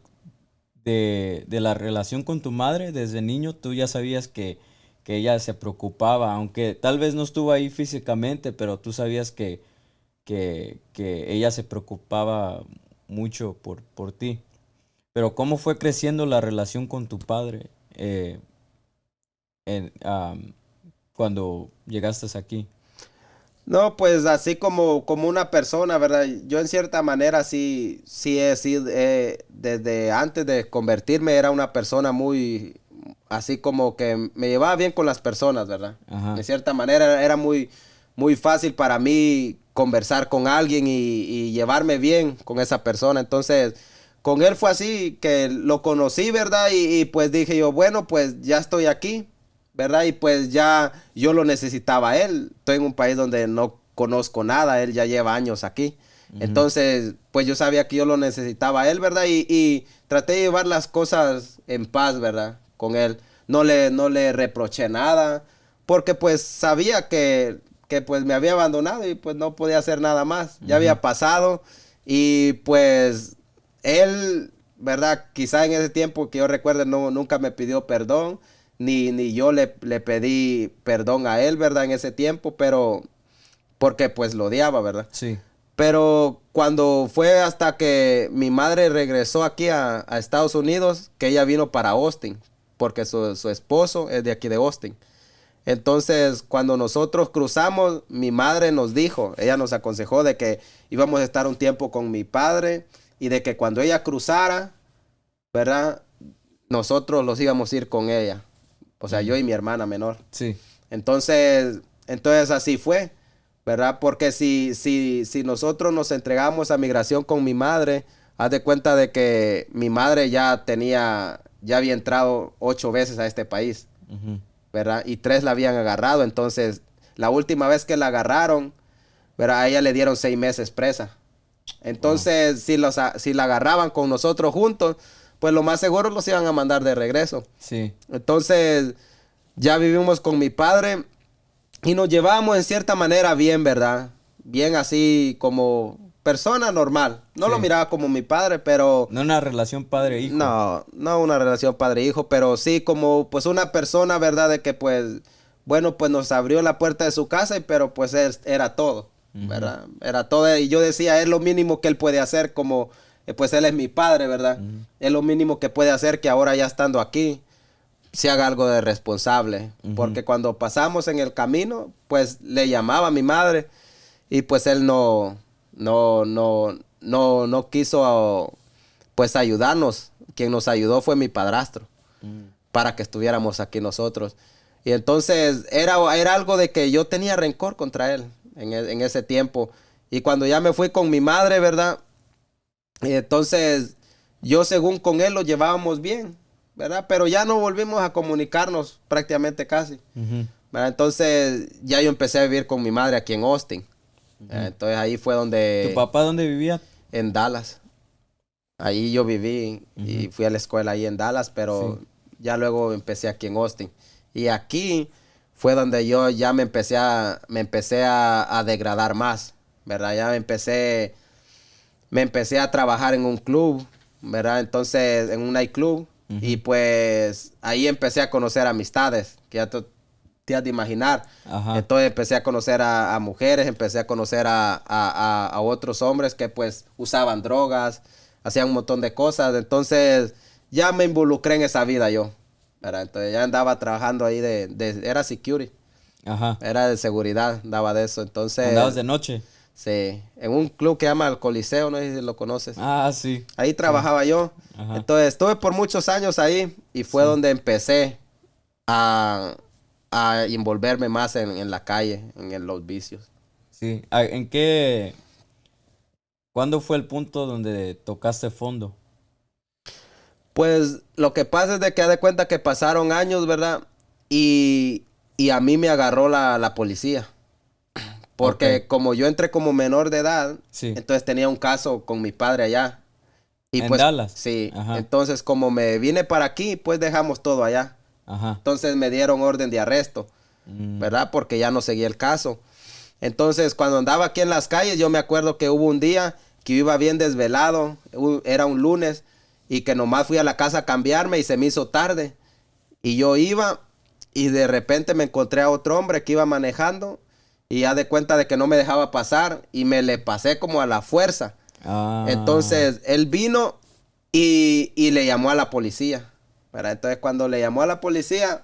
Speaker 1: de la relación con tu madre desde niño, tú ya sabías que ella se preocupaba, aunque tal vez no estuvo ahí físicamente, pero tú sabías que ella se preocupaba mucho por ti. Pero ¿cómo fue creciendo la relación con tu padre en, cuando llegaste aquí?
Speaker 2: No, pues así como una persona, ¿verdad? Yo en cierta manera sí he sido, desde antes de convertirme era una persona muy, así como que me llevaba bien con las personas, ¿verdad?
Speaker 1: Ajá.
Speaker 2: De cierta manera era muy fácil para mí conversar con alguien y llevarme bien con esa persona. Entonces, con él fue así que lo conocí, ¿verdad? Y pues dije yo, bueno, pues ya estoy aquí, ¿verdad? Y pues ya yo lo necesitaba a él. Estoy en un país donde no conozco nada, él ya lleva años aquí.
Speaker 1: Ujú.
Speaker 2: Entonces, pues yo sabía que yo lo necesitaba a él, ¿verdad? Y traté de llevar las cosas en paz, ¿verdad? Con él. No le reproché nada, porque pues sabía que pues me había abandonado y pues no podía hacer nada más. Ya
Speaker 1: Ujú.
Speaker 2: había pasado y pues él, ¿verdad? Quizá en ese tiempo que yo recuerde nunca me pidió perdón ni yo le pedí perdón a él, ¿verdad? En ese tiempo, pero porque pues lo odiaba, ¿verdad?
Speaker 1: Sí.
Speaker 2: Pero cuando fue hasta que mi madre regresó aquí a Estados Unidos, que ella vino para Austin, porque su esposo es de aquí de Austin. Entonces, cuando nosotros cruzamos, mi madre nos dijo, ella nos aconsejó de que íbamos a estar un tiempo con mi padre y de que cuando ella cruzara, ¿verdad? Nosotros los íbamos a ir con ella. O sea, yo y mi hermana menor.
Speaker 1: Sí.
Speaker 2: Entonces así fue, ¿verdad? Porque si nosotros nos entregamos a migración con mi madre, haz de cuenta de que mi madre ya había entrado 8 veces a este país,
Speaker 1: Ujú.
Speaker 2: ¿verdad? Y 3 la habían agarrado. Entonces, la última vez que la agarraron, ¿verdad? A ella le dieron 6 meses presa. Entonces, si la agarraban con nosotros juntos, pues lo más seguro los iban a mandar de regreso.
Speaker 1: Sí.
Speaker 2: Entonces, ya vivimos con mi padre y nos llevamos en cierta manera bien, ¿verdad? Bien así como persona normal. No lo
Speaker 1: Sí.
Speaker 2: miraba como mi padre, pero
Speaker 1: No una relación padre-hijo.
Speaker 2: no una relación padre-hijo, pero sí como pues una persona, ¿verdad? De que pues, bueno, pues nos abrió la puerta de su casa, pero pues era todo, ¿verdad? Era todo y yo decía, es lo mínimo que él puede hacer como, pues él es mi padre, ¿verdad?
Speaker 1: Ujú.
Speaker 2: Es lo mínimo que puede hacer que ahora ya estando aquí se haga algo de responsable.
Speaker 1: Ujú.
Speaker 2: Porque cuando pasamos en el camino, pues le llamaba a mi madre y pues él no quiso pues ayudarnos. Quien nos ayudó fue mi padrastro para que estuviéramos aquí nosotros. Y entonces era algo de que yo tenía rencor contra él en ese tiempo. Y cuando ya me fui con mi madre, ¿verdad? Y entonces yo según con él lo llevábamos bien, ¿verdad? Pero ya no volvimos a comunicarnos prácticamente casi,
Speaker 1: Ujú.
Speaker 2: ¿verdad? Entonces ya yo empecé a vivir con mi madre aquí en Austin. Entonces ahí fue
Speaker 1: ¿Tu
Speaker 2: donde,
Speaker 1: papá dónde vivía?
Speaker 2: en Dallas, ahí yo viví y
Speaker 1: Ujú.
Speaker 2: fui a la escuela ahí en Dallas, pero
Speaker 1: Sí.
Speaker 2: ya luego empecé aquí en Austin. Y aquí fue donde yo ya me empecé a degradar más, ¿verdad? Ya me empecé a trabajar en un club, ¿verdad? Entonces, en un nightclub.
Speaker 1: Ujú.
Speaker 2: Y pues ahí empecé a conocer amistades, que ya te has de imaginar.
Speaker 1: Ajá.
Speaker 2: Entonces empecé a conocer a mujeres, empecé a conocer a otros hombres que pues usaban drogas, hacían un montón de cosas. Entonces ya me involucré en esa vida yo, ¿verdad? Entonces ya andaba trabajando ahí era security,
Speaker 1: Ajá.
Speaker 2: era de seguridad, andaba de eso. Entonces...
Speaker 1: ¿Andabas de noche?
Speaker 2: Sí, en un club que llama El Coliseo, no sé si lo conoces.
Speaker 1: Ah, sí.
Speaker 2: Ahí trabajaba yo.
Speaker 1: Ajá.
Speaker 2: Entonces estuve por muchos años ahí y fue donde empecé a, a envolverme más en la calle, los vicios.
Speaker 1: Sí. ¿Cuándo fue el punto donde tocaste fondo?
Speaker 2: Pues lo que pasa es de que haz de cuenta que pasaron años, ¿verdad? Y a mí me agarró la policía. Porque
Speaker 1: Ok.
Speaker 2: como yo entré como menor de edad,
Speaker 1: Sí.
Speaker 2: entonces tenía un caso con mi padre allá. Y
Speaker 1: ¿En
Speaker 2: pues,
Speaker 1: Dallas?
Speaker 2: sí,
Speaker 1: Ajá.
Speaker 2: entonces como me vine para aquí, pues dejamos todo allá.
Speaker 1: Ajá.
Speaker 2: Entonces me dieron orden de arresto,
Speaker 1: Mm.
Speaker 2: ¿verdad? Porque ya no seguía el caso. Entonces cuando andaba aquí en las calles, yo me acuerdo que hubo un día que yo iba bien desvelado, era un lunes, y que nomás fui a la casa a cambiarme y se me hizo tarde. Y yo iba y de repente me encontré a otro hombre que iba manejando y ya de cuenta de que no me dejaba pasar y me le pasé como a la fuerza.
Speaker 1: Ah.
Speaker 2: Entonces él vino y le llamó a la policía, ¿verdad? Entonces cuando le llamó a la policía,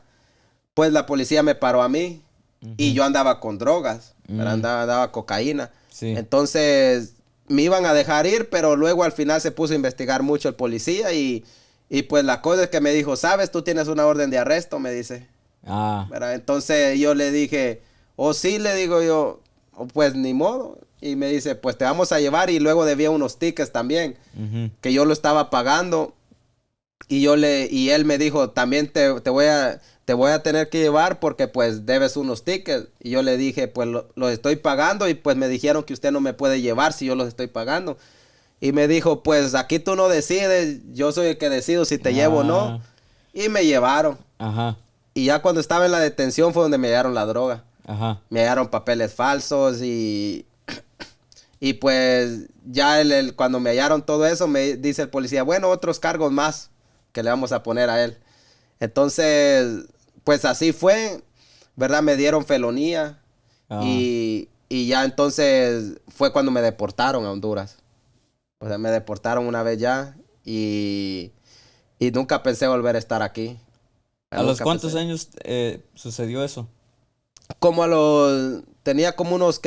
Speaker 2: pues la policía me paró a mí y yo andaba con drogas, ¿verdad? Andaba cocaína.
Speaker 1: Sí.
Speaker 2: Entonces me iban a dejar ir, pero luego al final se puso a investigar mucho el policía y pues la cosa es que me dijo, ¿sabes? Tú tienes una orden de arresto, me dice.
Speaker 1: Ah.
Speaker 2: ¿Verdad? Entonces yo le dije, oh sí, le digo yo, "Oh, pues ni modo. Y me dice, pues te vamos a llevar y luego debía unos tickets también,
Speaker 1: Ujú.
Speaker 2: que yo lo estaba pagando. Y él me dijo, también te voy a tener que llevar porque pues debes unos tickets. Y yo le dije, pues los estoy pagando y pues me dijeron que usted no me puede llevar si yo los estoy pagando. Y me dijo, pues aquí tú no decides, yo soy el que decido si te llevo o no. Y me llevaron.
Speaker 1: Ajá.
Speaker 2: Y ya cuando estaba en la detención fue donde me hallaron la droga.
Speaker 1: Ajá.
Speaker 2: Me hallaron papeles falsos y pues ya cuando me hallaron todo eso me dice el policía, bueno, otros cargos más que le vamos a poner a él. Entonces, pues así fue, ¿verdad? Me dieron felonía
Speaker 1: Ah.
Speaker 2: y ya entonces fue cuando me deportaron a Honduras. O sea, me deportaron una vez ya y nunca pensé volver a estar aquí.
Speaker 1: ¿A los
Speaker 2: Nunca
Speaker 1: cuántos
Speaker 2: pensé.
Speaker 1: años sucedió eso?
Speaker 2: Tenía como unos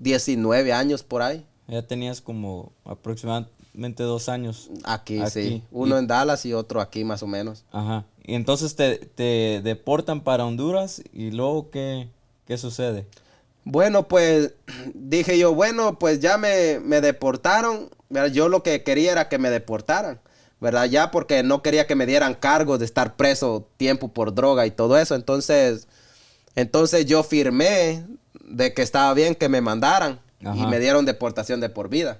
Speaker 2: 19 años por ahí.
Speaker 1: Ya tenías como aproximadamente 2 años
Speaker 2: Aquí, sí.
Speaker 1: aquí.
Speaker 2: Uno en Dallas y otro aquí más o menos.
Speaker 1: Ajá. Y entonces te deportan para Honduras y luego ¿qué sucede?
Speaker 2: Bueno, pues dije yo, bueno, pues ya me deportaron. ¿Verdad? Yo lo que quería era que me deportaran, ¿verdad? Ya porque no quería que me dieran cargos de estar preso tiempo por droga y todo eso. Entonces yo firmé de que estaba bien que me mandaran y
Speaker 1: Ajá.
Speaker 2: me dieron deportación de por vida,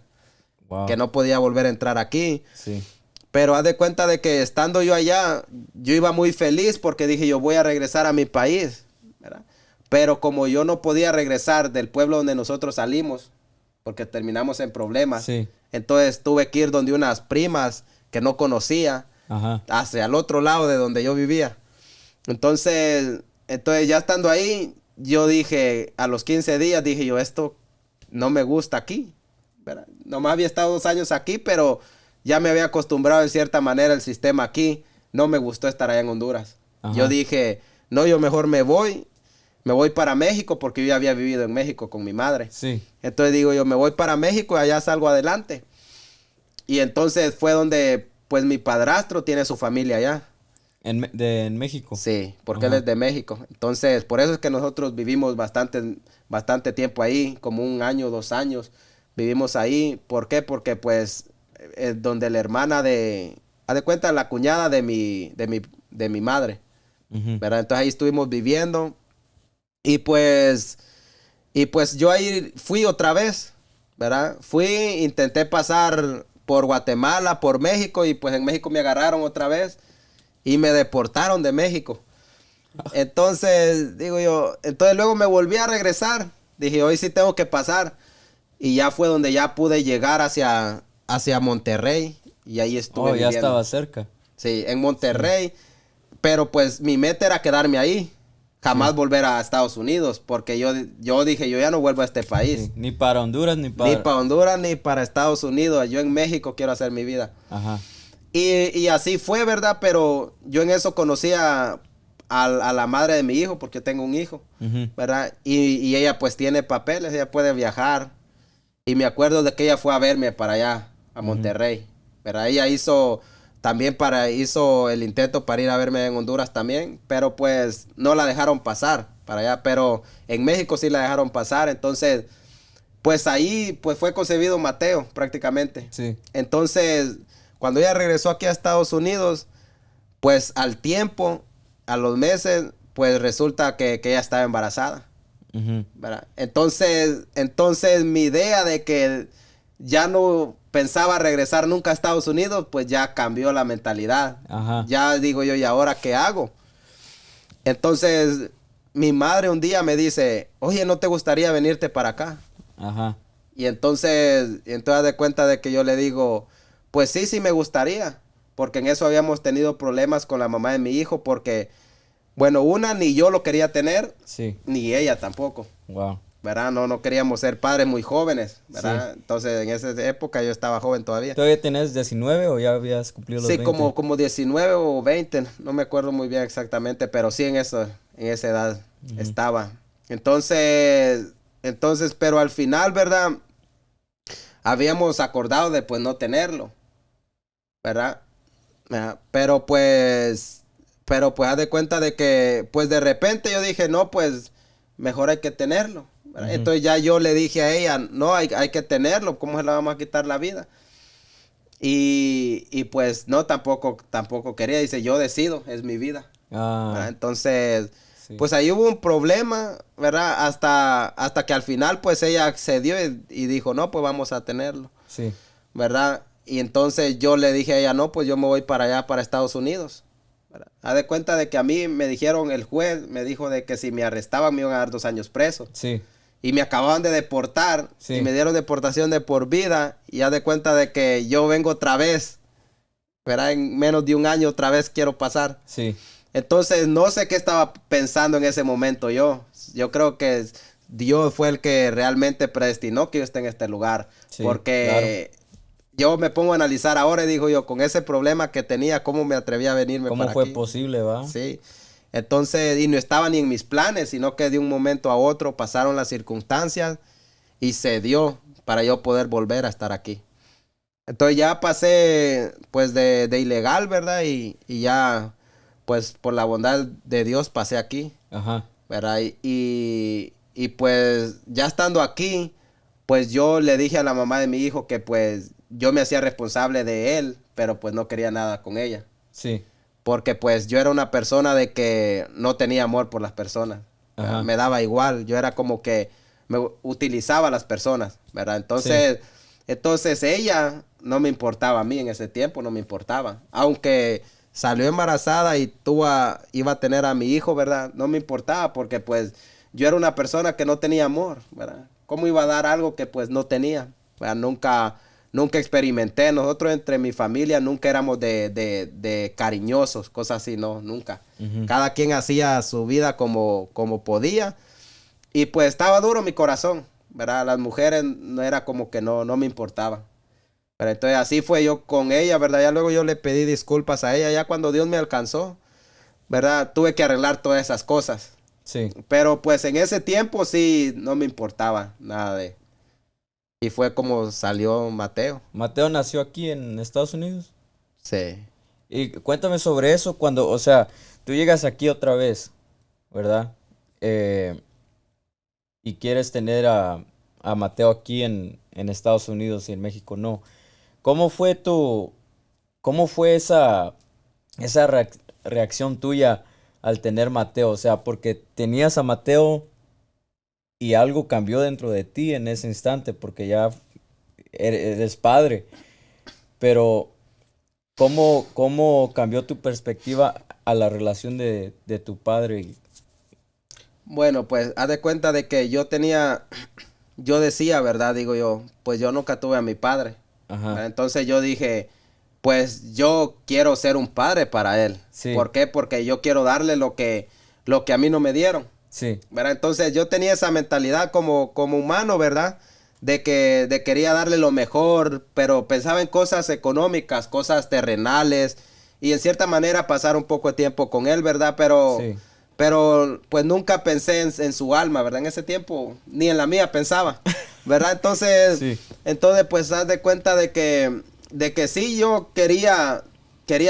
Speaker 1: Wow.
Speaker 2: que no podía volver a entrar aquí.
Speaker 1: Sí.
Speaker 2: Pero haz de cuenta de que estando yo allá, yo iba muy feliz porque dije yo voy a regresar a mi país, ¿verdad? Pero como yo no podía regresar del pueblo donde nosotros salimos, porque terminamos en problemas,
Speaker 1: Sí.
Speaker 2: entonces tuve que ir donde unas primas que no conocía,
Speaker 1: Ajá.
Speaker 2: hacia el otro lado de donde yo vivía. Entonces ya estando ahí, yo dije, a los 15 días, dije yo, esto no me gusta aquí, ¿verdad? Nomás había estado 2 años aquí, pero ya me había acostumbrado en cierta manera el sistema aquí. No me gustó estar allá en Honduras.
Speaker 1: Ajá.
Speaker 2: Yo dije, no, yo mejor me voy para México porque yo ya había vivido en México con mi madre.
Speaker 1: Sí.
Speaker 2: Entonces digo yo, me voy para México y allá salgo adelante. Y entonces fue donde, pues mi padrastro tiene su familia allá.
Speaker 1: En México.
Speaker 2: Sí, porque él
Speaker 1: Ajá.
Speaker 2: es de México. Entonces, por eso es que nosotros vivimos bastante tiempo ahí, como 1 año, 2 años. Vivimos ahí. ¿Por qué? Porque pues donde la hermana haz de cuenta, la cuñada de mi madre,
Speaker 1: Ujú.
Speaker 2: ¿verdad? Entonces ahí estuvimos viviendo y pues yo ahí fui otra vez, ¿verdad? Intenté pasar por Guatemala, por México y pues en México me agarraron otra vez y me deportaron de México. Entonces, entonces luego me volví a regresar. Dije, hoy sí tengo que pasar. Y ya fue donde ya pude llegar hacia Monterrey. Y ahí estuve
Speaker 1: Oh, ya
Speaker 2: viviendo.
Speaker 1: estaba cerca.
Speaker 2: Sí, en Monterrey. Pero pues mi meta era quedarme ahí. jamás
Speaker 1: Sí.
Speaker 2: volver a Estados Unidos, porque yo dije, yo ya no vuelvo a este país.
Speaker 1: Sí. Ni para Honduras, ni para...
Speaker 2: Ni para Honduras, ni para Estados Unidos. Yo en México quiero hacer mi vida.
Speaker 1: Ajá.
Speaker 2: Y así fue, ¿verdad? Pero yo en eso conocí a la madre de mi hijo, porque yo tengo un hijo,
Speaker 1: Ujú.
Speaker 2: ¿verdad? Y ella pues tiene papeles, ella puede viajar. Y me acuerdo de que ella fue a verme para allá, a Monterrey, ¿verdad? Ella hizo el intento para ir a verme en Honduras también, pero pues no la dejaron pasar para allá, pero en México sí la dejaron pasar. Entonces, pues ahí pues fue concebido Mateo prácticamente.
Speaker 1: Sí.
Speaker 2: Entonces, cuando ella regresó aquí a Estados Unidos, pues al tiempo, a los meses, pues resulta que ella estaba embarazada,
Speaker 1: Ujú.
Speaker 2: ¿verdad? Entonces mi idea de que ya no pensaba regresar nunca a Estados Unidos, pues ya cambió la mentalidad.
Speaker 1: Ajá.
Speaker 2: Ya digo yo, ¿y ahora qué hago? Entonces, mi madre un día me dice, oye, ¿no te gustaría venirte para acá?
Speaker 1: Ajá.
Speaker 2: Y entonces haz de cuenta de que yo le digo, pues sí, sí me gustaría, porque en eso habíamos tenido problemas con la mamá de mi hijo, porque, bueno, ni yo lo quería tener,
Speaker 1: Sí.
Speaker 2: ni ella tampoco,
Speaker 1: Wow.
Speaker 2: ¿verdad? No queríamos ser padres muy jóvenes, ¿verdad?
Speaker 1: Sí.
Speaker 2: Entonces, en esa época yo estaba joven todavía.
Speaker 1: ¿Todavía tenés 19 o ya habías cumplido los
Speaker 2: Sí,
Speaker 1: 20?
Speaker 2: como 19 o 20, no me acuerdo muy bien exactamente, pero sí en esa edad estaba. Entonces, pero al final, ¿verdad? Habíamos acordado de pues no tenerlo, ¿verdad? Pero pues haz de cuenta de que pues de repente yo dije, no, pues mejor hay que tenerlo, ¿verdad?
Speaker 1: Ujú.
Speaker 2: Entonces ya yo le dije a ella, no, hay que tenerlo, ¿cómo se la vamos a quitar la vida? Y pues no, tampoco quería, dice, yo decido, es mi vida, ¿verdad?
Speaker 1: Ah,
Speaker 2: Entonces,
Speaker 1: sí.
Speaker 2: pues ahí hubo un problema, ¿verdad? Hasta que al final pues ella accedió y dijo, no, pues vamos a tenerlo,
Speaker 1: Sí.
Speaker 2: ¿verdad? Y entonces yo le dije a ella, no, pues yo me voy para allá, para Estados Unidos, ¿verdad? Haz de cuenta de que a mí me dijeron, el juez me dijo de que si me arrestaban me iban a dar 2 años preso.
Speaker 1: Sí.
Speaker 2: Y me acababan de deportar,
Speaker 1: Sí.
Speaker 2: y me dieron deportación de por vida, y haz de cuenta de que yo vengo otra vez, ¿verdad? En menos de un año otra vez quiero pasar.
Speaker 1: Sí.
Speaker 2: Entonces, no sé qué estaba pensando en ese momento yo. Yo creo que Dios fue el que realmente predestinó que yo esté en este lugar.
Speaker 1: Sí,
Speaker 2: Porque yo me pongo a analizar ahora y digo yo, con ese problema que tenía, ¿cómo me atreví a venirme
Speaker 1: ¿Cómo
Speaker 2: para
Speaker 1: fue
Speaker 2: aquí?
Speaker 1: posible, va?
Speaker 2: Sí. Entonces, y no estaba ni en mis planes, sino que de un momento a otro pasaron las circunstancias y se dio para yo poder volver a estar aquí. Entonces ya pasé pues de ilegal, ¿verdad? Y ya pues por la bondad de Dios pasé aquí,
Speaker 1: Ajá.
Speaker 2: ¿verdad? Y pues ya estando aquí, pues yo le dije a la mamá de mi hijo que pues yo me hacía responsable de él, pero pues no quería nada con ella.
Speaker 1: Sí.
Speaker 2: Porque pues yo era una persona de que no tenía amor por las personas, ¿verdad?
Speaker 1: Ajá.
Speaker 2: Me daba igual, yo era como que me utilizaba a las personas, ¿verdad? Entonces ella no me importaba a mí en ese tiempo, no me importaba. Aunque salió embarazada y iba a tener a mi hijo, ¿verdad? No me importaba porque pues yo era una persona que no tenía amor, ¿verdad? ¿Cómo iba a dar algo que pues no tenía? ¿Verdad? Nunca experimenté. Nosotros entre mi familia nunca éramos de cariñosos, cosas así, no, nunca.
Speaker 1: Ujú.
Speaker 2: Cada quien hacía su vida como podía. Y pues estaba duro mi corazón, ¿verdad? Las mujeres no era como que no me importaba. Pero entonces así fue yo con ella, ¿verdad? Ya luego yo le pedí disculpas a ella, ya cuando Dios me alcanzó, ¿verdad? Tuve que arreglar todas esas cosas.
Speaker 1: Sí.
Speaker 2: Pero pues en ese tiempo sí no me importaba nada de... Y fue como salió Mateo.
Speaker 1: Mateo nació aquí en Estados Unidos.
Speaker 2: Sí.
Speaker 1: Y cuéntame sobre eso cuando, o sea, tú llegas aquí otra vez, ¿verdad? Y quieres tener a Mateo aquí en Estados Unidos y en México no. ¿Cómo fue cómo fue esa reacción tuya al tener Mateo? O sea, porque tenías a Mateo y algo cambió dentro de ti en ese instante, porque ya eres padre. Pero, ¿cómo cambió tu perspectiva a la relación de tu padre?
Speaker 2: Bueno, pues haz de cuenta de que yo decía, ¿verdad? Digo yo, pues yo nunca tuve a mi padre,
Speaker 1: Ajá.
Speaker 2: ¿verdad? Entonces yo dije, pues yo quiero ser un padre para él.
Speaker 1: Sí.
Speaker 2: ¿Por qué? Porque yo quiero darle lo que a mí no me dieron.
Speaker 1: Sí.
Speaker 2: ¿Verdad? Entonces yo tenía esa mentalidad como humano, ¿verdad? De quería darle lo mejor, pero pensaba en cosas económicas, cosas terrenales, y en cierta manera pasar un poco de tiempo con él, ¿verdad?
Speaker 1: Sí.
Speaker 2: Pero pues nunca pensé en su alma, ¿verdad? En ese tiempo ni en la mía pensaba, ¿verdad? Entonces,
Speaker 1: Sí.
Speaker 2: entonces pues haz de cuenta de que sí yo quería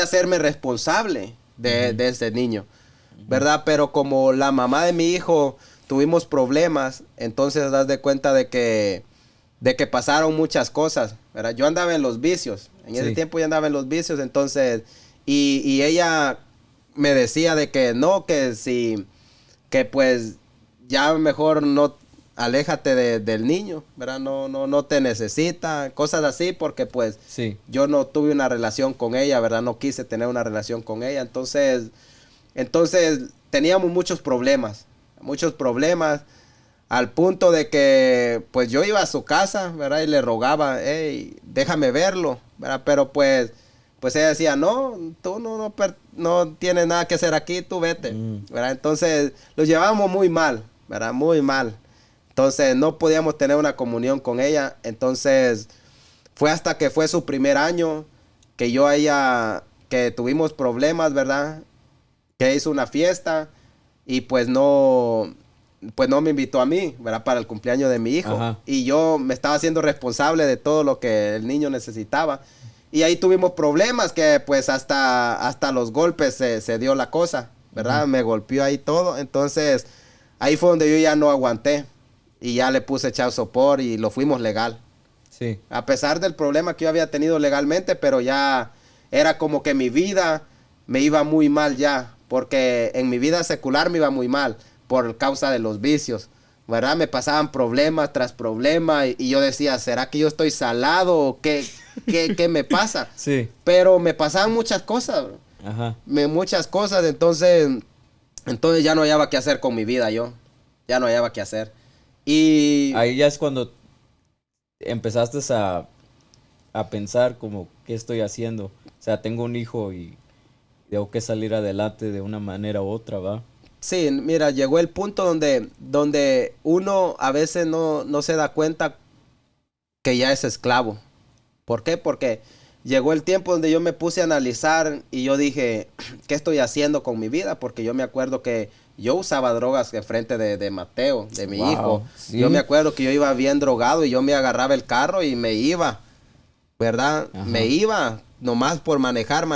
Speaker 2: hacerme responsable de ese niño, ¿verdad? Pero como la mamá de mi hijo tuvimos problemas, entonces haz de cuenta de que pasaron muchas cosas, ¿verdad? Yo andaba en los vicios, en ese
Speaker 1: Sí.
Speaker 2: tiempo yo andaba en los vicios, entonces, y ella me decía de que no, que si, que pues ya mejor no, aléjate del niño, ¿verdad? No te necesita, cosas así, porque pues
Speaker 1: Sí.
Speaker 2: yo no tuve una relación con ella, ¿verdad? No quise tener una relación con ella, entonces teníamos muchos problemas, al punto de que pues yo iba a su casa, ¿verdad? Y le rogaba, hey, déjame verlo, ¿verdad? Pero pues ella decía, no, tú no tienes nada que hacer aquí, tú vete, ¿verdad? Entonces los llevábamos muy mal, ¿verdad? Muy mal. Entonces no podíamos tener una comunión con ella. Entonces fue hasta que fue su primer año que yo a ella, que tuvimos problemas, ¿verdad? Que hizo una fiesta y pues no me invitó a mí, ¿verdad? Para el cumpleaños de mi hijo.
Speaker 1: Ajá.
Speaker 2: Y yo me estaba haciendo responsable de todo lo que el niño necesitaba. Y ahí tuvimos problemas que pues hasta los golpes se dio la cosa, ¿verdad? Me golpeó ahí todo. Entonces ahí fue donde yo ya no aguanté. Y ya le puse child support y lo fuimos legal.
Speaker 1: Sí.
Speaker 2: A pesar del problema que yo había tenido legalmente, pero ya era como que mi vida me iba muy mal ya, porque en mi vida secular me iba muy mal por causa de los vicios, ¿verdad? Me pasaban problemas tras problemas y yo decía, ¿será que yo estoy salado o qué me pasa?
Speaker 1: Sí.
Speaker 2: Pero me pasaban muchas cosas, bro.
Speaker 1: Ajá.
Speaker 2: Muchas cosas, entonces ya no hallaba qué hacer con mi vida yo, ya no hallaba qué hacer. Y
Speaker 1: Ahí ya es cuando empezaste a pensar como, ¿qué estoy haciendo? O sea, tengo un hijo y tengo que salir adelante de una manera u otra, ¿va?
Speaker 2: sí, mira, llegó el punto donde uno a veces no se da cuenta que ya es esclavo. ¿Por qué? Porque llegó el tiempo donde yo me puse a analizar y yo dije, ¿qué estoy haciendo con mi vida? Porque yo me acuerdo que yo usaba drogas en frente de Mateo, de mi
Speaker 1: Wow,
Speaker 2: hijo.
Speaker 1: sí.
Speaker 2: Yo me acuerdo que yo iba bien drogado y yo me agarraba el carro y me iba, ¿verdad?
Speaker 1: Ajá.
Speaker 2: Me iba nomás por manejar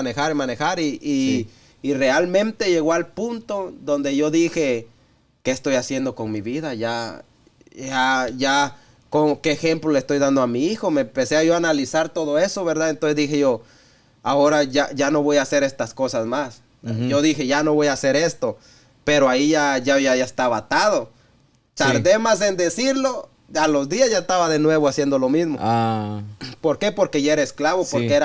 Speaker 1: Sí.
Speaker 2: y realmente llegó al punto donde yo dije, ¿qué estoy haciendo con mi vida? Ya, ¿con qué ejemplo le estoy dando a mi hijo? Me empecé a yo a analizar todo eso, ¿verdad? Entonces dije yo, ahora ya no voy a hacer estas cosas más.
Speaker 1: Ujú.
Speaker 2: Yo dije, ya no voy a hacer esto, pero ahí ya estaba atado.
Speaker 1: Sí.
Speaker 2: Tardé más en decirlo, a los días ya estaba de nuevo haciendo lo mismo.
Speaker 1: Ah,
Speaker 2: ¿Por qué? Porque ya era esclavo,
Speaker 1: Sí.
Speaker 2: porque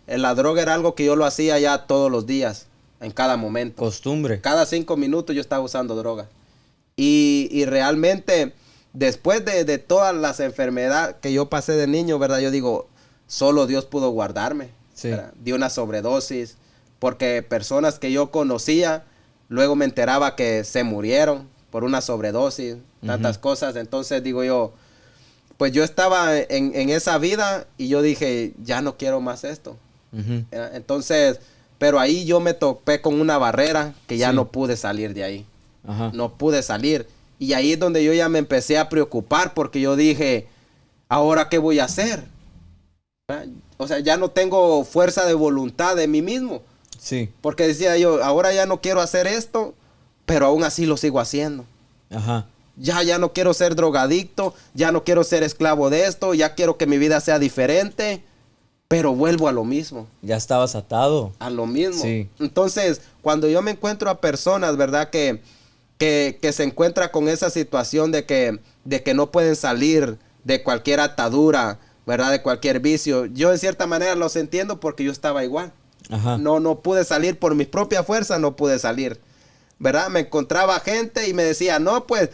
Speaker 2: la droga era algo que yo lo hacía ya todos los días, en cada momento.
Speaker 1: costumbre.
Speaker 2: Cada 5 minutos yo estaba usando droga. Y realmente, después de todas las enfermedades que yo pasé de niño, ¿verdad? Yo digo, solo Dios pudo guardarme.
Speaker 1: Sí.
Speaker 2: ¿verdad? De una sobredosis, porque personas que yo conocía, luego me enteraba que se murieron por una sobredosis, tantas cosas. Entonces digo yo, pues yo estaba en esa vida y yo dije, ya no quiero más esto.
Speaker 1: Ujú.
Speaker 2: Entonces, pero ahí yo me topé con una barrera que ya
Speaker 1: Sí.
Speaker 2: no pude salir de ahí.
Speaker 1: Ajá.
Speaker 2: No pude salir. Y ahí es donde yo ya me empecé a preocupar porque yo dije, ¿ahora qué voy a hacer? ¿verdad? O sea, ya no tengo fuerza de voluntad de mí mismo.
Speaker 1: Sí.
Speaker 2: Porque decía yo, ahora ya no quiero hacer esto, pero aún así lo sigo haciendo.
Speaker 1: Ajá.
Speaker 2: Ya no quiero ser drogadicto, ya no quiero ser esclavo de esto, ya quiero que mi vida sea diferente, pero vuelvo a lo mismo.
Speaker 1: Ya estabas atado.
Speaker 2: A lo mismo.
Speaker 1: Sí.
Speaker 2: Entonces, cuando yo me encuentro a personas, ¿verdad? Que se encuentra con esa situación de que no pueden salir de cualquier atadura, ¿verdad? De cualquier vicio. Yo en cierta manera los entiendo porque yo estaba igual.
Speaker 1: Ajá.
Speaker 2: No pude salir por mi propia fuerza, no pude salir. ¿Verdad? Me encontraba gente y me decía, no, pues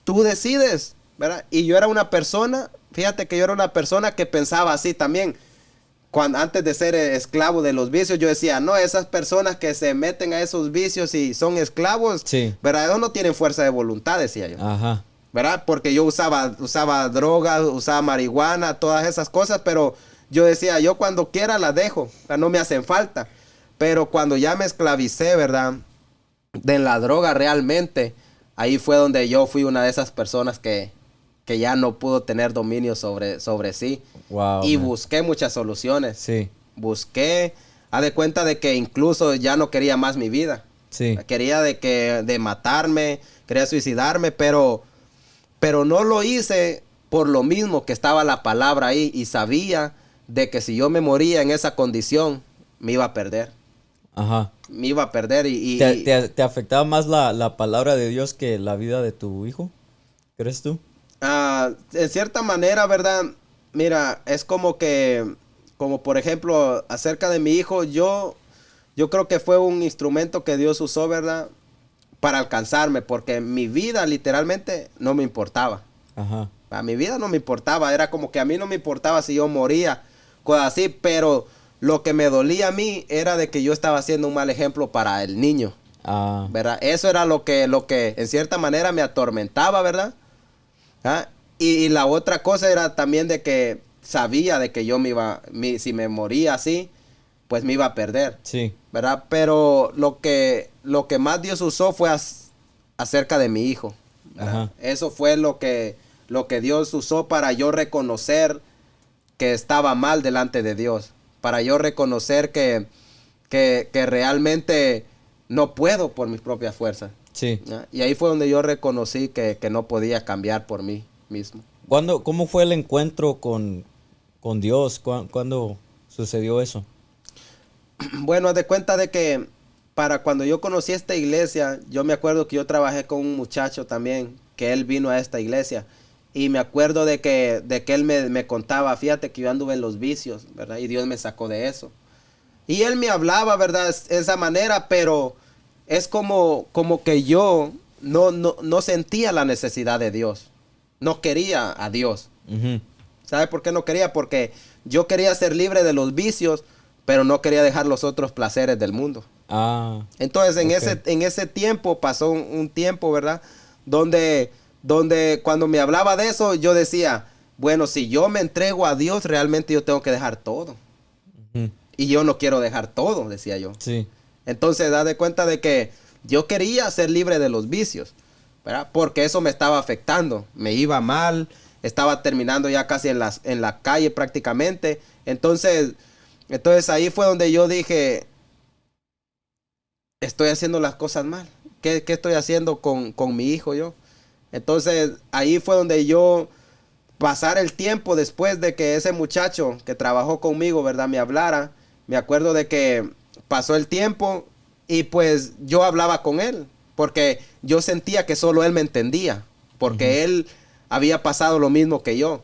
Speaker 2: tú decides, ¿verdad? Y yo era una persona, fíjate que yo era una persona que pensaba así también. antes de ser esclavo de los vicios, yo decía, no, esas personas que se meten a esos vicios y son esclavos,
Speaker 1: Sí.
Speaker 2: ¿verdad? Ellos no tienen fuerza de voluntad, decía yo.
Speaker 1: Ajá.
Speaker 2: ¿Verdad? Porque yo usaba drogas, usaba marihuana, todas esas cosas, pero yo decía, yo cuando quiera las dejo, o sea, no me hacen falta. Pero cuando ya me esclavicé, ¿verdad? De la droga realmente, ahí fue donde yo fui una de esas personas que ya no pudo tener dominio sobre sí.
Speaker 1: Wow.
Speaker 2: Y
Speaker 1: Man.
Speaker 2: busqué muchas soluciones.
Speaker 1: Sí.
Speaker 2: Busqué, haz de cuenta de que incluso ya no quería más mi vida.
Speaker 1: Sí.
Speaker 2: Quería de matarme, quería suicidarme, pero no lo hice por lo mismo que estaba la palabra ahí y sabía de que si yo me moría en esa condición, me iba a perder.
Speaker 1: Ajá.
Speaker 2: Me iba a perder
Speaker 1: ¿Te afectaba más la palabra de Dios que la vida de tu hijo? ¿Crees tú?
Speaker 2: En cierta manera, ¿verdad? Mira, es como por ejemplo, acerca de mi hijo, yo creo que fue un instrumento que Dios usó, ¿verdad? Para alcanzarme, porque mi vida literalmente no me importaba.
Speaker 1: Ajá.
Speaker 2: A mi vida no me importaba, era como que a mí no me importaba si yo moría, cosas así, pero lo que me dolía a mí era de que yo estaba haciendo un mal ejemplo para el niño,
Speaker 1: Ah.
Speaker 2: ¿verdad? Eso era lo que en cierta manera me atormentaba, ¿verdad? ¿Ah? Y la otra cosa era también de que sabía de que yo si me moría así, pues me iba a perder.
Speaker 1: Sí.
Speaker 2: ¿Verdad? Pero lo que más Dios usó fue acerca de mi hijo.
Speaker 1: Ajá.
Speaker 2: Eso fue lo que Dios usó para yo reconocer que estaba mal delante de Dios. Para yo reconocer que realmente no puedo por mis propias fuerzas.
Speaker 1: Sí.
Speaker 2: ¿Ya? Y ahí fue donde yo reconocí que no podía cambiar por mí mismo.
Speaker 1: ¿Cómo fue el encuentro con Dios? ¿Cuándo sucedió eso?
Speaker 2: Bueno, haz de cuenta de que para cuando yo conocí esta iglesia, yo me acuerdo que yo trabajé con un muchacho también, que él vino a esta iglesia. Y me acuerdo de que él me contaba, fíjate que yo anduve en los vicios, ¿verdad? Y Dios me sacó de eso. Y él me hablaba, ¿verdad? De esa manera, pero es como que yo no sentía la necesidad de Dios. No quería a Dios.
Speaker 1: Ujú.
Speaker 2: ¿Sabe por qué no quería? Porque yo quería ser libre de los vicios, pero no quería dejar los otros placeres del mundo.
Speaker 1: Ah.
Speaker 2: Entonces
Speaker 1: Ok.
Speaker 2: en ese tiempo pasó un tiempo, ¿verdad? Donde cuando me hablaba de eso, yo decía, bueno, si yo me entrego a Dios, realmente yo tengo que dejar todo.
Speaker 1: Ujú.
Speaker 2: Y yo no quiero dejar todo, decía yo.
Speaker 1: Sí.
Speaker 2: Entonces, da de cuenta de que yo quería ser libre de los vicios, ¿verdad? Porque eso me estaba afectando. Me iba mal, estaba terminando ya casi en la calle prácticamente. Entonces ahí fue donde yo dije, estoy haciendo las cosas mal. ¿Qué estoy haciendo con mi hijo yo? Entonces ahí fue donde yo, pasar el tiempo después de que ese muchacho que trabajó conmigo, ¿verdad? Me hablara. Me acuerdo de que pasó el tiempo y pues yo hablaba con él. Porque yo sentía que solo él me entendía. Porque él había pasado lo mismo que yo.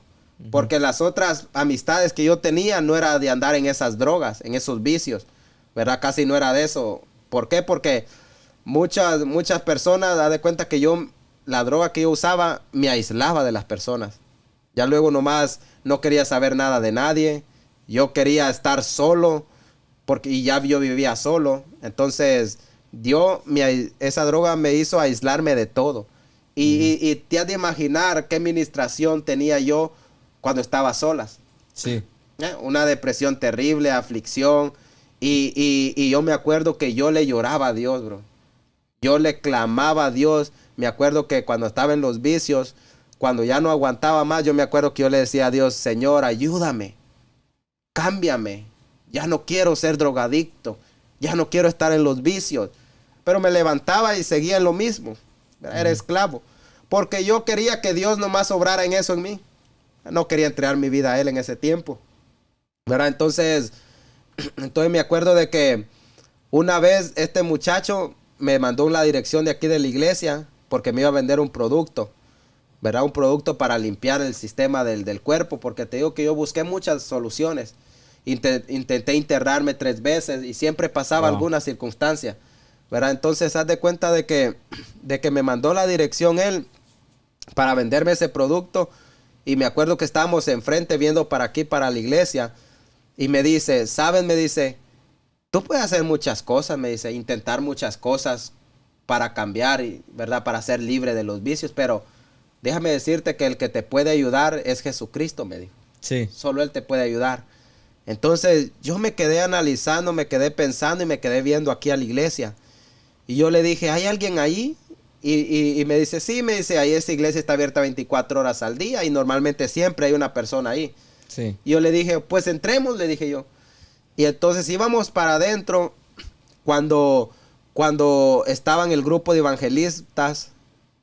Speaker 2: Porque las otras amistades que yo tenía no era de andar en esas drogas, en esos vicios, ¿verdad? Casi no era de eso. ¿Por qué? Porque muchas personas, da de cuenta que la droga que yo usaba me aislaba de las personas. Ya luego nomás no quería saber nada de nadie. Yo quería estar solo, y ya yo vivía solo. Entonces, esa droga me hizo aislarme de todo. Y te has de imaginar qué ministración tenía yo cuando estaba solas.
Speaker 1: Sí.
Speaker 2: Una depresión terrible, aflicción. Y yo me acuerdo que yo le lloraba a Dios, bro. Yo le clamaba a Dios. Me acuerdo que cuando estaba en los vicios, cuando ya no aguantaba más, yo me acuerdo que yo le decía a Dios, Señor, ayúdame, cámbiame. Ya no quiero ser drogadicto. Ya no quiero estar en los vicios. Pero me levantaba y seguía en lo mismo. Era esclavo. Porque yo quería que Dios nomás obrara en eso en mí. No quería entregar mi vida a Él en ese tiempo. ¿Verdad? Entonces me acuerdo de que una vez este muchacho me mandó la dirección de aquí de la iglesia porque me iba a vender un producto. ¿Verdad? Un producto para limpiar el sistema del cuerpo. Porque te digo que yo busqué muchas soluciones. Intenté internarme 3 veces y siempre pasaba alguna circunstancia. ¿Verdad? Entonces haz de cuenta de que me mandó la dirección él para venderme ese producto. Y me acuerdo que estábamos enfrente viendo para aquí, para la iglesia. Y me dice, ¿sabes? Me dice, tú puedes hacer muchas cosas, me dice, intentar muchas cosas para cambiar, ¿verdad? Para ser libre de los vicios, pero déjame decirte que el que te puede ayudar es Jesucristo, me dijo.
Speaker 1: Sí.
Speaker 2: Solo Él te puede ayudar. Entonces yo me quedé analizando, me quedé pensando y me quedé viendo aquí a la iglesia. Y yo le dije, ¿hay alguien ahí? Y me dice, sí, me dice, ahí esta iglesia está abierta 24 horas al día y normalmente siempre hay una persona ahí.
Speaker 1: Sí.
Speaker 2: Y yo le dije, pues entremos, le dije yo. Y entonces íbamos para adentro cuando estaban el grupo de evangelistas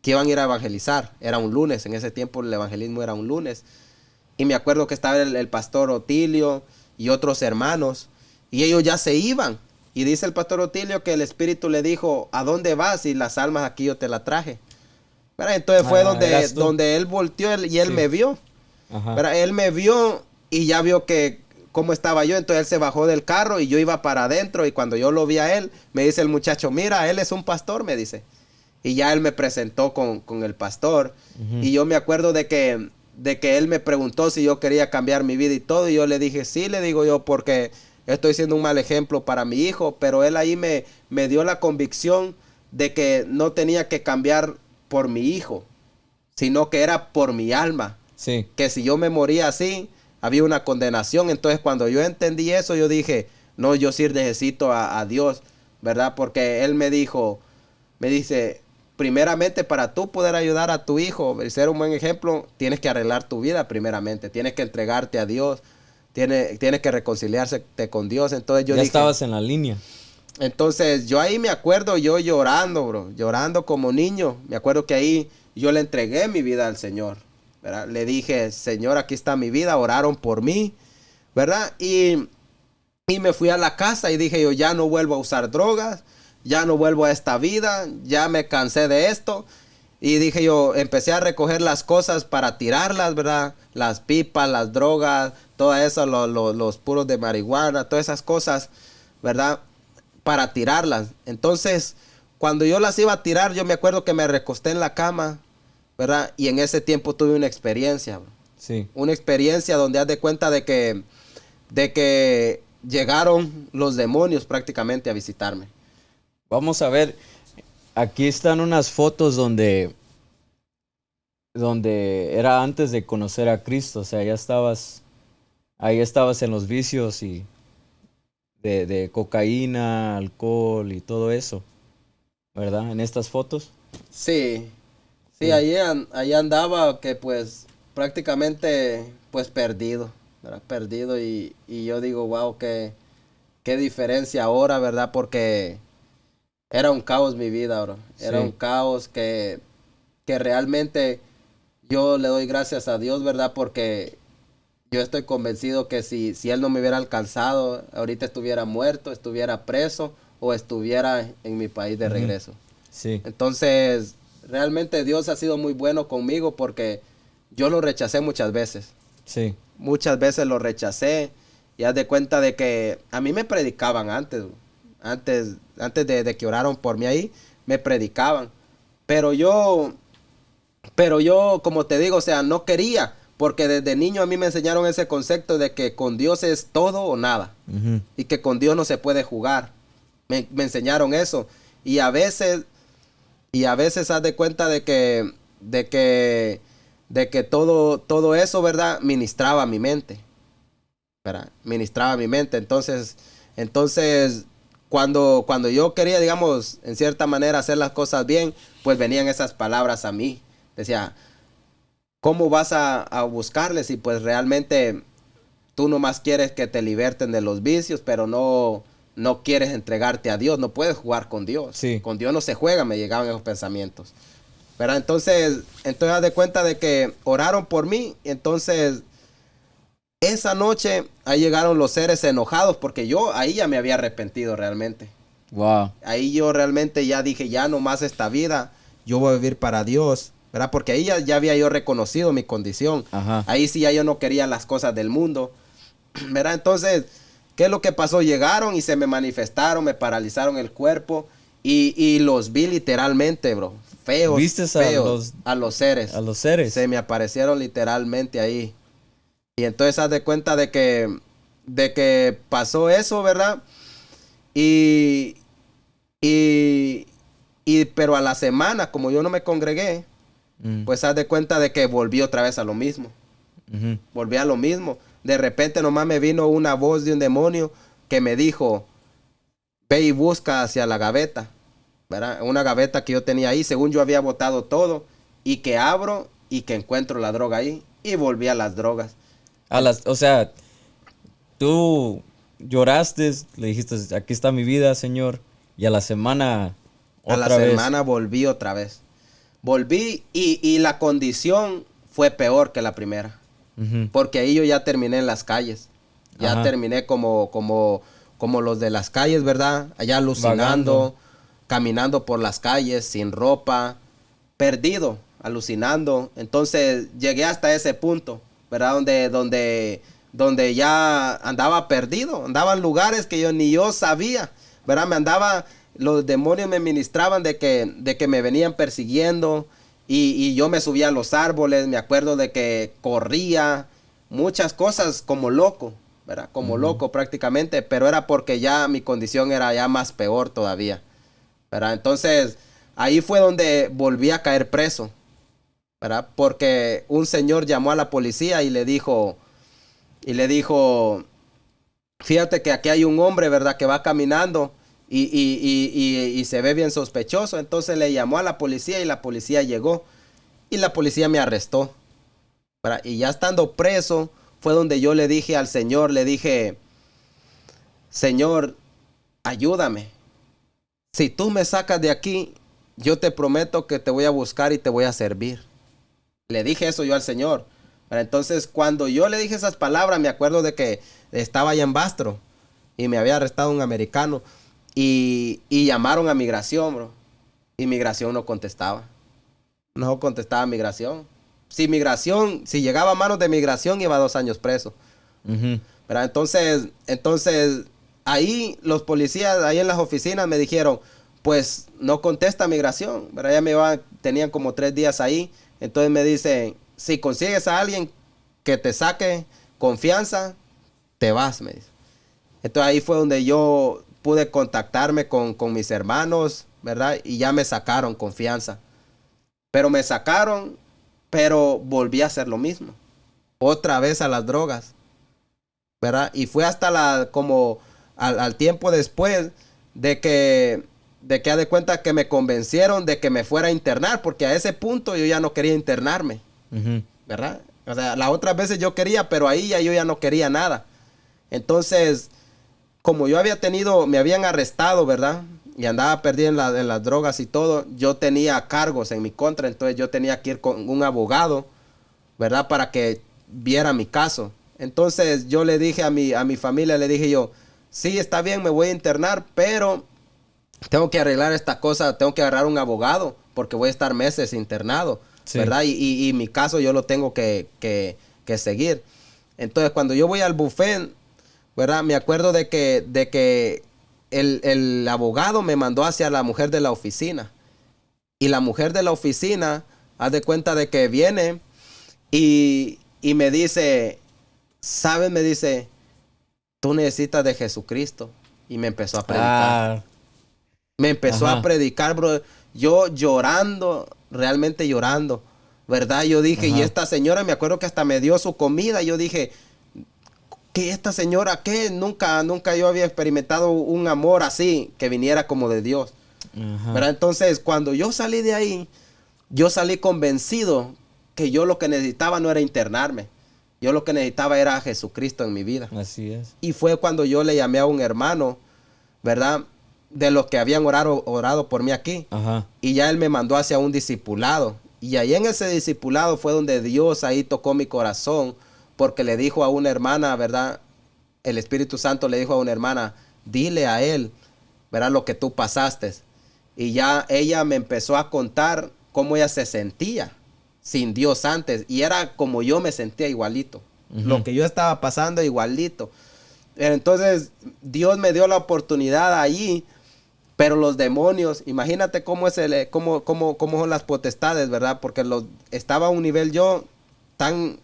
Speaker 2: que iban a ir a evangelizar. Era un lunes, en ese tiempo el evangelismo era un lunes. Y me acuerdo que estaba el pastor Otilio y otros hermanos, y ellos ya se iban. Y dice el pastor Otilio que el Espíritu le dijo, ¿a dónde vas? Y las almas aquí yo te las traje. ¿Verdad? Entonces fue donde él volteó y él me vio. ¿Verdad? Él me vio y ya vio que cómo estaba yo, entonces él se bajó del carro y yo iba para adentro, y cuando yo lo vi a él, me dice el muchacho, mira, él es un pastor, me dice. Y ya él me presentó con el pastor. Y yo me acuerdo de que él me preguntó si yo quería cambiar mi vida y todo, y yo le dije, sí, le digo yo, porque estoy siendo un mal ejemplo para mi hijo, pero él ahí me dio la convicción de que no tenía que cambiar por mi hijo, sino que era por mi alma.
Speaker 1: Sí.
Speaker 2: Que si yo me moría así, había una condenación. Entonces cuando yo entendí eso, yo dije, no, yo sí necesito a Dios, ¿verdad? Porque él me dice, primeramente para tú poder ayudar a tu hijo y ser un buen ejemplo, tienes que arreglar tu vida primeramente, tienes que entregarte a Dios, tienes que reconciliarse con Dios. Entonces yo dije,
Speaker 1: estabas en la línea.
Speaker 2: Entonces yo ahí me acuerdo yo llorando, bro, llorando como niño. Me acuerdo que ahí yo le entregué mi vida al Señor, ¿verdad? Le dije, Señor, aquí está mi vida, oraron por mí, ¿verdad? Y me fui a la casa y dije yo, ya no vuelvo a usar drogas, ya no vuelvo a esta vida, ya me cansé de esto. Y dije yo, empecé a recoger las cosas para tirarlas, ¿verdad? Las pipas, las drogas, todo eso, los puros de marihuana, todas esas cosas, ¿verdad? Para tirarlas. Entonces, cuando yo las iba a tirar, yo me acuerdo que me recosté en la cama, ¿verdad? Y en ese tiempo tuve una experiencia, bro.
Speaker 1: Sí.
Speaker 2: Una experiencia donde haz de cuenta de que llegaron los demonios prácticamente a visitarme.
Speaker 1: Vamos a ver, aquí están unas fotos donde era antes de conocer a Cristo, o sea, ahí estabas en los vicios y de cocaína, alcohol y todo eso, ¿verdad? En estas fotos.
Speaker 2: Sí,
Speaker 1: Sí.
Speaker 2: ahí andaba que pues prácticamente pues perdido, ¿verdad? Perdido y yo digo, wow, qué diferencia ahora, ¿verdad? Porque era un caos mi vida, bro. Era
Speaker 1: Sí.
Speaker 2: un caos que realmente yo le doy gracias a Dios, ¿verdad? Porque yo estoy convencido que si Él no me hubiera alcanzado, ahorita estuviera muerto, estuviera preso o estuviera en mi país de regreso.
Speaker 1: Sí.
Speaker 2: Entonces, realmente Dios ha sido muy bueno conmigo porque yo lo rechacé muchas veces.
Speaker 1: Sí.
Speaker 2: Muchas veces lo rechacé y haz de cuenta de que a mí me predicaban antes de que oraron por mí ahí, me predicaban. Pero yo, como te digo, o sea, no quería, porque desde niño a mí me enseñaron ese concepto de que con Dios es todo o nada. Y que con Dios no se puede jugar. Me enseñaron eso. Y a veces haz de cuenta de que todo eso, ¿verdad? Ministraba mi mente. ¿Verdad? Ministraba mi mente. Entonces, cuando yo quería, digamos, en cierta manera hacer las cosas bien, pues venían esas palabras a mí. Decía, ¿cómo vas a buscarles? Y pues realmente tú nomás quieres que te liberten de los vicios, pero no quieres entregarte a Dios. No puedes jugar con Dios.
Speaker 1: Sí.
Speaker 2: Con Dios no se juega, me llegaban esos pensamientos. Pero entonces haz de cuenta de que oraron por mí. Entonces, esa noche, ahí llegaron los seres enojados, porque yo ahí ya me había arrepentido realmente.
Speaker 1: Wow.
Speaker 2: Ahí yo realmente ya dije, ya no más esta vida, yo voy a vivir para Dios, ¿verdad? Porque ahí ya había yo reconocido mi condición.
Speaker 1: Ajá.
Speaker 2: Ahí sí ya yo no quería las cosas del mundo, ¿verdad? Entonces, ¿qué es lo que pasó? Llegaron y se me manifestaron, me paralizaron el cuerpo y los vi literalmente, bro. Feos,
Speaker 1: ¿Viste
Speaker 2: feos a los seres?
Speaker 1: A los seres.
Speaker 2: Se me aparecieron literalmente ahí. Y entonces haz de cuenta de que de que pasó eso, ¿verdad? Y, y, pero a la semana, como yo no me congregué, pues haz de cuenta de que volví otra vez a lo mismo. Volví a lo mismo. De repente nomás me vino una voz de un demonio que me dijo, ve y busca hacia la gaveta, ¿verdad? Una gaveta que yo tenía ahí, según yo había botado todo, y que abro y que encuentro la droga ahí, y volví a las drogas.
Speaker 1: O sea, tú lloraste, le dijiste, aquí está mi vida, Señor, y a la semana
Speaker 2: otra vez. A la semana volví otra vez. Volví y la condición fue peor que la primera. Porque ahí yo ya terminé en las calles. Ya terminé como los de las calles, ¿verdad? Allá alucinando, caminando por las calles, sin ropa, perdido, alucinando. Entonces llegué hasta ese punto, ¿verdad? Donde ya andaba perdido, andaba en lugares que ni yo sabía, ¿verdad? Los demonios me ministraban de que me venían persiguiendo. Y yo me subía a los árboles, me acuerdo de que corría, muchas cosas como loco, ¿verdad? Como loco prácticamente, pero era porque ya mi condición era ya más peor todavía, ¿verdad? Entonces, ahí fue donde volví a caer preso, ¿verdad? Porque un señor llamó a la policía y le dijo, fíjate que aquí hay un hombre, ¿verdad? Que va caminando y se ve bien sospechoso. Entonces le llamó a la policía y la policía llegó y la policía me arrestó, ¿verdad? Y ya estando preso fue donde yo le dije al Señor, le dije, Señor, ayúdame. Si tú me sacas de aquí, yo te prometo que te voy a buscar y te voy a servir. Le dije eso yo al Señor. ¿Verdad? Entonces cuando yo le dije esas palabras, me acuerdo de que estaba allá en Bastro y me había arrestado un americano. Y llamaron a migración, bro. Y migración no contestaba. No contestaba migración. Si llegaba a manos de migración, iba 2 años preso. ¿Verdad? Entonces, ahí los policías, ahí en las oficinas me dijeron, pues no contesta migración. ¿Verdad? Ya tenían como 3 días ahí. Entonces me dicen, si consigues a alguien que te saque confianza, te vas, me dice. Entonces ahí fue donde yo pude contactarme con mis hermanos, ¿verdad? Y ya me sacaron confianza. Pero me sacaron, pero volví a hacer lo mismo. Otra vez a las drogas, ¿verdad? Y fue hasta como al tiempo después de que haz de cuenta que me convencieron de que me fuera a internar, porque a ese punto yo ya no quería internarme, ¿verdad? O sea, las otras veces yo quería, pero ahí yo ya no quería nada. Entonces, como yo me habían arrestado, ¿verdad? Y andaba perdido en las drogas y todo, yo tenía cargos en mi contra, entonces yo tenía que ir con un abogado, ¿verdad? Para que viera mi caso. Entonces yo le dije a mi familia, le dije yo, sí, está bien, me voy a internar, pero tengo que arreglar esta cosa, tengo que agarrar un abogado, porque voy a estar meses internado, sí, ¿verdad? Y mi caso yo lo tengo que seguir. Entonces cuando yo voy al buffet, ¿verdad? Me acuerdo de que el abogado me mandó hacia la mujer de la oficina. Y la mujer de la oficina, haz de cuenta de que viene y me dice, ¿sabes? Me dice, tú necesitas de Jesucristo. Y me empezó a predicar. Me empezó a predicar, bro. Yo llorando, realmente llorando, ¿verdad? Yo dije, y esta señora, me acuerdo que hasta me dio su comida. Yo dije, que esta señora, ¿qué? Nunca yo había experimentado un amor así, que viniera como de Dios. ¿Verdad? Entonces, cuando yo salí de ahí, yo salí convencido que yo lo que necesitaba no era internarme. Yo lo que necesitaba era a Jesucristo en mi vida.
Speaker 1: Así es.
Speaker 2: Y fue cuando yo le llamé a un hermano, ¿verdad? De los que habían orado por mí aquí. Y ya él me mandó hacia un discipulado. Y ahí en ese discipulado fue donde Dios ahí tocó mi corazón, porque le dijo a una hermana, ¿verdad? El Espíritu Santo le dijo a una hermana, dile a él, ¿verdad? Lo que tú pasaste. Y ya ella me empezó a contar cómo ella se sentía sin Dios antes. Y era como yo me sentía igualito. Lo que yo estaba pasando igualito. Entonces Dios me dio la oportunidad allí. Pero los demonios, imagínate cómo son las potestades, ¿verdad? Porque estaba a un nivel yo tan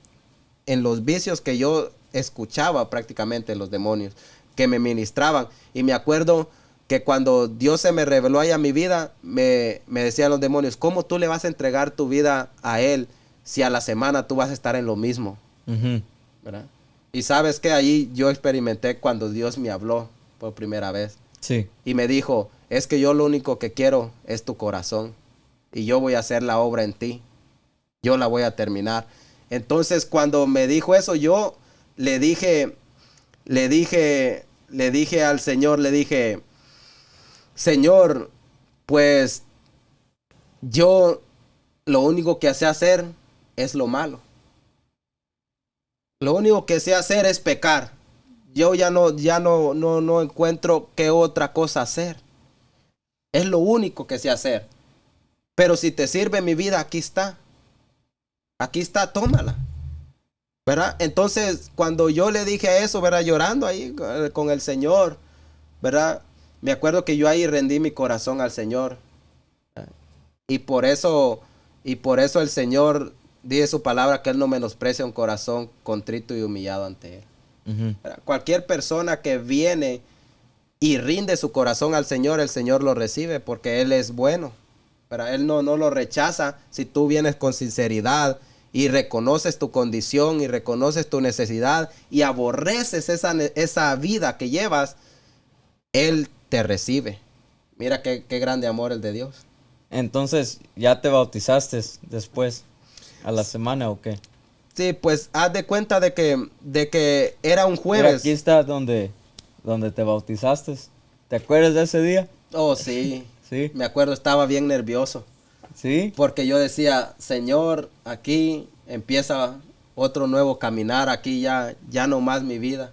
Speaker 2: en los vicios que yo escuchaba prácticamente los demonios que me ministraban. Y me acuerdo que cuando Dios se me reveló ahí a mi vida, me decían los demonios, ¿cómo tú le vas a entregar tu vida a Él si a la semana tú vas a estar en lo mismo? ¿Verdad? Y sabes que ahí yo experimenté cuando Dios me habló por primera vez.
Speaker 1: Sí.
Speaker 2: Y me dijo, es que yo lo único que quiero es tu corazón. Y yo voy a hacer la obra en ti. Yo la voy a terminar. Entonces cuando me dijo eso, yo le dije al Señor, le dije, Señor, pues yo lo único que sé hacer es lo malo. Lo único que sé hacer es pecar. Yo ya no encuentro qué otra cosa hacer. Es lo único que sé hacer. Pero si te sirve mi vida, aquí está. Aquí está, tómala. ¿Verdad? Entonces, cuando yo le dije eso, ¿verdad? Llorando ahí con el Señor, ¿verdad? Me acuerdo que yo ahí rendí mi corazón al Señor. Y por eso el Señor dice su palabra que Él no menosprecia un corazón contrito y humillado ante Él. Cualquier persona que viene y rinde su corazón al Señor, el Señor lo recibe porque Él es bueno. Pero Él no lo rechaza si tú vienes con sinceridad y reconoces tu condición y reconoces tu necesidad y aborreces esa vida que llevas. Él te recibe. Mira qué grande amor el de Dios.
Speaker 1: Entonces, ¿ya te bautizaste después? ¿A la semana o qué?
Speaker 2: Sí, pues haz de cuenta de que era un jueves.
Speaker 1: Mira, aquí está donde te bautizaste. ¿Te acuerdas de ese día?
Speaker 2: Oh, sí.
Speaker 1: Sí.
Speaker 2: Me acuerdo, estaba bien nervioso.
Speaker 1: Sí.
Speaker 2: Porque yo decía, Señor, aquí empieza otro nuevo caminar, aquí ya no más mi vida,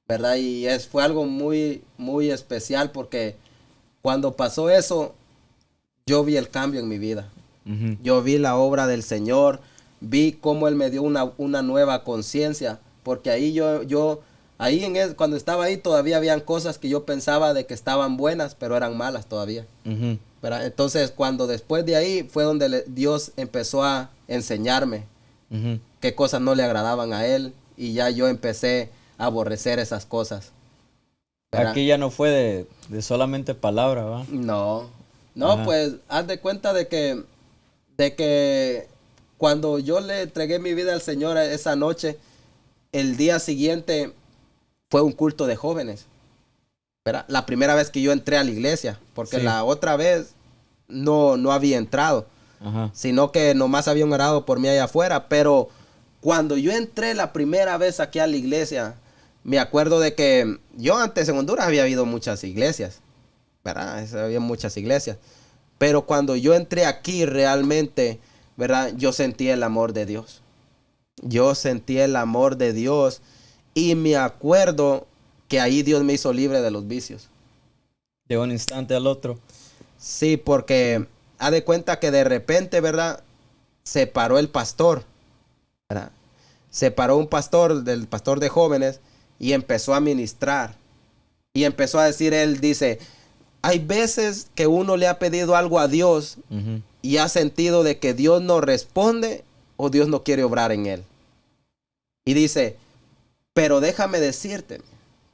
Speaker 2: ¿verdad? Y fue algo muy, muy especial porque cuando pasó eso, yo vi el cambio en mi vida. Yo vi la obra del Señor, vi cómo Él me dio una nueva conciencia, porque ahí cuando estaba ahí todavía habían cosas que yo pensaba de que estaban buenas, pero eran malas todavía. ¿Verdad? Entonces, cuando después de ahí fue donde Dios empezó a enseñarme qué cosas no le agradaban a Él, y ya yo empecé a aborrecer esas cosas. ¿Verdad?
Speaker 1: Aquí ya no fue de solamente palabra, ¿va?
Speaker 2: No,
Speaker 1: Ajá.
Speaker 2: pues haz de cuenta de que cuando yo le entregué mi vida al Señor esa noche, el día siguiente fue un culto de jóvenes. ¿Verdad? La primera vez que yo entré a la iglesia, porque
Speaker 1: Sí.
Speaker 2: la otra vez no había entrado, sino que nomás habían orado por mí allá afuera. Pero cuando yo entré la primera vez aquí a la iglesia, me acuerdo de que yo antes en Honduras había habido muchas iglesias, ¿verdad? Había muchas iglesias. Pero cuando yo entré aquí realmente, ¿verdad? Yo sentí el amor de Dios. Yo sentí el amor de Dios y me acuerdo que ahí Dios me hizo libre de los vicios.
Speaker 1: De un instante al otro.
Speaker 2: Sí, porque haz de cuenta que de repente, ¿verdad? Se paró el pastor, ¿verdad? Se paró un pastor, del pastor de jóvenes, y empezó a ministrar. Y empezó a decir, él dice, hay veces que uno le ha pedido algo a Dios y ha sentido de que Dios no responde o Dios no quiere obrar en él. Y dice, pero déjame decirte,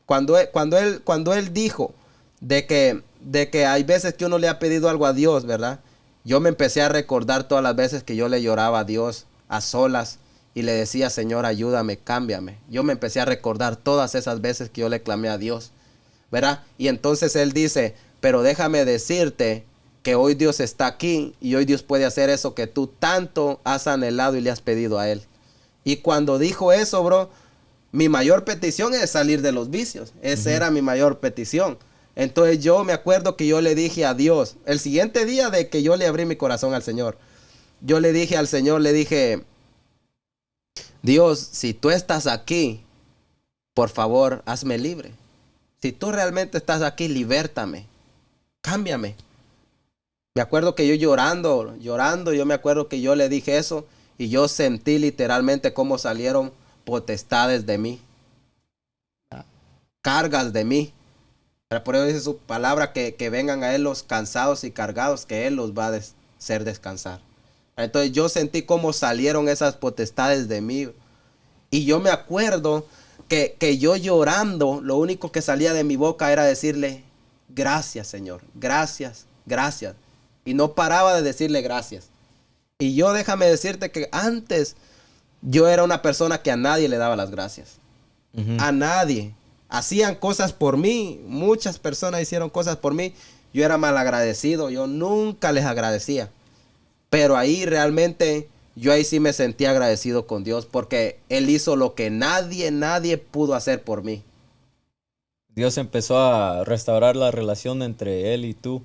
Speaker 2: cuando él dijo de que hay veces que uno le ha pedido algo a Dios, ¿verdad? Yo me empecé a recordar todas las veces que yo le lloraba a Dios a solas y le decía, Señor, ayúdame, cámbiame. Yo me empecé a recordar todas esas veces que yo le clamé a Dios, ¿verdad? Y entonces él dice, pero déjame decirte que hoy Dios está aquí y hoy Dios puede hacer eso que tú tanto has anhelado y le has pedido a Él. Y cuando dijo eso, bro, mi mayor petición es salir de los vicios. Esa era mi mayor petición. Entonces yo me acuerdo que yo le dije a Dios, el siguiente día de que yo le abrí mi corazón al Señor, yo le dije al Señor, le dije, Dios, si tú estás aquí, por favor, hazme libre. Si tú realmente estás aquí, libértame, cámbiame. Me acuerdo que yo llorando, yo me acuerdo que yo le dije eso y yo sentí literalmente cómo salieron potestades de mí, cargas de mí. Pero por eso dice su palabra que vengan a Él los cansados y cargados, que Él los va a hacer descansar. Entonces yo sentí cómo salieron esas potestades de mí. Y yo me acuerdo que yo llorando, lo único que salía de mi boca era decirle, gracias Señor, gracias, gracias. Y no paraba de decirle gracias. Y yo déjame decirte que antes yo era una persona que a nadie le daba las gracias. A nadie. Hacían cosas por mí. Muchas personas hicieron cosas por mí. Yo era mal agradecido. Yo nunca les agradecía. Pero ahí realmente yo ahí sí me sentí agradecido con Dios. Porque Él hizo lo que nadie pudo hacer por mí.
Speaker 1: Dios empezó a restaurar la relación entre Él y tú.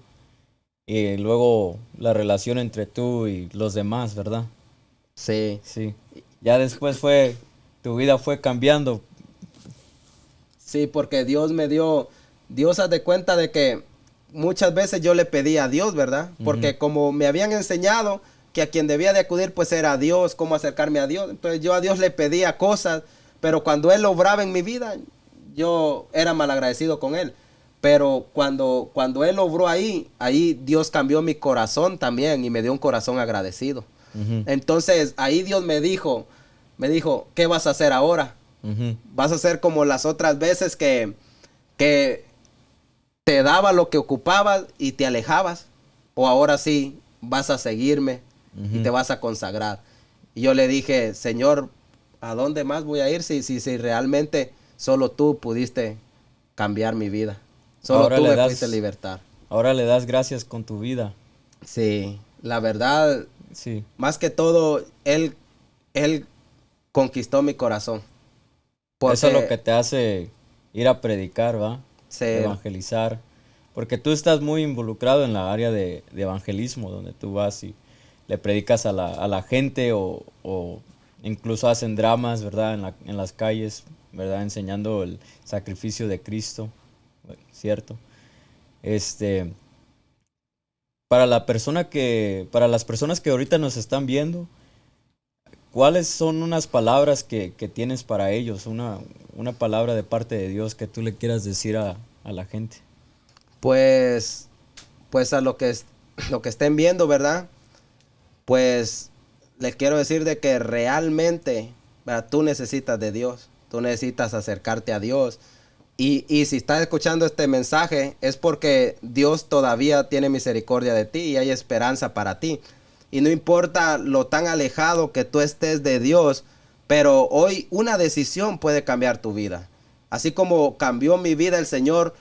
Speaker 1: Y luego la relación entre tú y los demás, ¿verdad?
Speaker 2: Sí.
Speaker 1: Sí. Ya después tu vida fue cambiando.
Speaker 2: Sí, porque Dios me dio, Dios haz de cuenta de que muchas veces yo le pedía a Dios, ¿verdad? Porque como me habían enseñado que a quien debía de acudir pues era a Dios, cómo acercarme a Dios. Entonces yo a Dios le pedía cosas, pero cuando Él obraba en mi vida, yo era malagradecido con Él. Pero cuando Él obró ahí Dios cambió mi corazón también y me dio un corazón agradecido. Entonces ahí Dios me dijo, ¿qué vas a hacer ahora? Vas a hacer como las otras veces que te daba lo que ocupabas y te alejabas. O ahora sí vas a seguirme y te vas a consagrar. Y yo le dije, Señor, ¿a dónde más voy a ir si realmente solo tú pudiste cambiar mi vida? Solo
Speaker 1: Ahora
Speaker 2: tú me pudiste libertar.
Speaker 1: Ahora le das gracias con tu vida.
Speaker 2: Sí, la verdad,
Speaker 1: Sí.
Speaker 2: más que todo, Él conquistó mi corazón.
Speaker 1: Eso es lo que te hace ir a predicar, ¿va?
Speaker 2: Sí.
Speaker 1: Evangelizar. Porque tú estás muy involucrado en la área de evangelismo, donde tú vas y le predicas a la gente o incluso hacen dramas, ¿verdad? En las calles, ¿verdad? Enseñando el sacrificio de Cristo, ¿cierto? Para las personas que ahorita nos están viendo, ¿cuáles son unas palabras que tienes para ellos? Una palabra de parte de Dios que tú le quieras decir a la gente.
Speaker 2: Pues a lo que estén viendo, ¿verdad? Pues les quiero decir de que realmente, ¿verdad? Tú necesitas de Dios. Tú necesitas acercarte a Dios. Y si estás escuchando este mensaje es porque Dios todavía tiene misericordia de ti y hay esperanza para ti. Y no importa lo tan alejado que tú estés de Dios, pero hoy una decisión puede cambiar tu vida. Así como cambió mi vida el Señor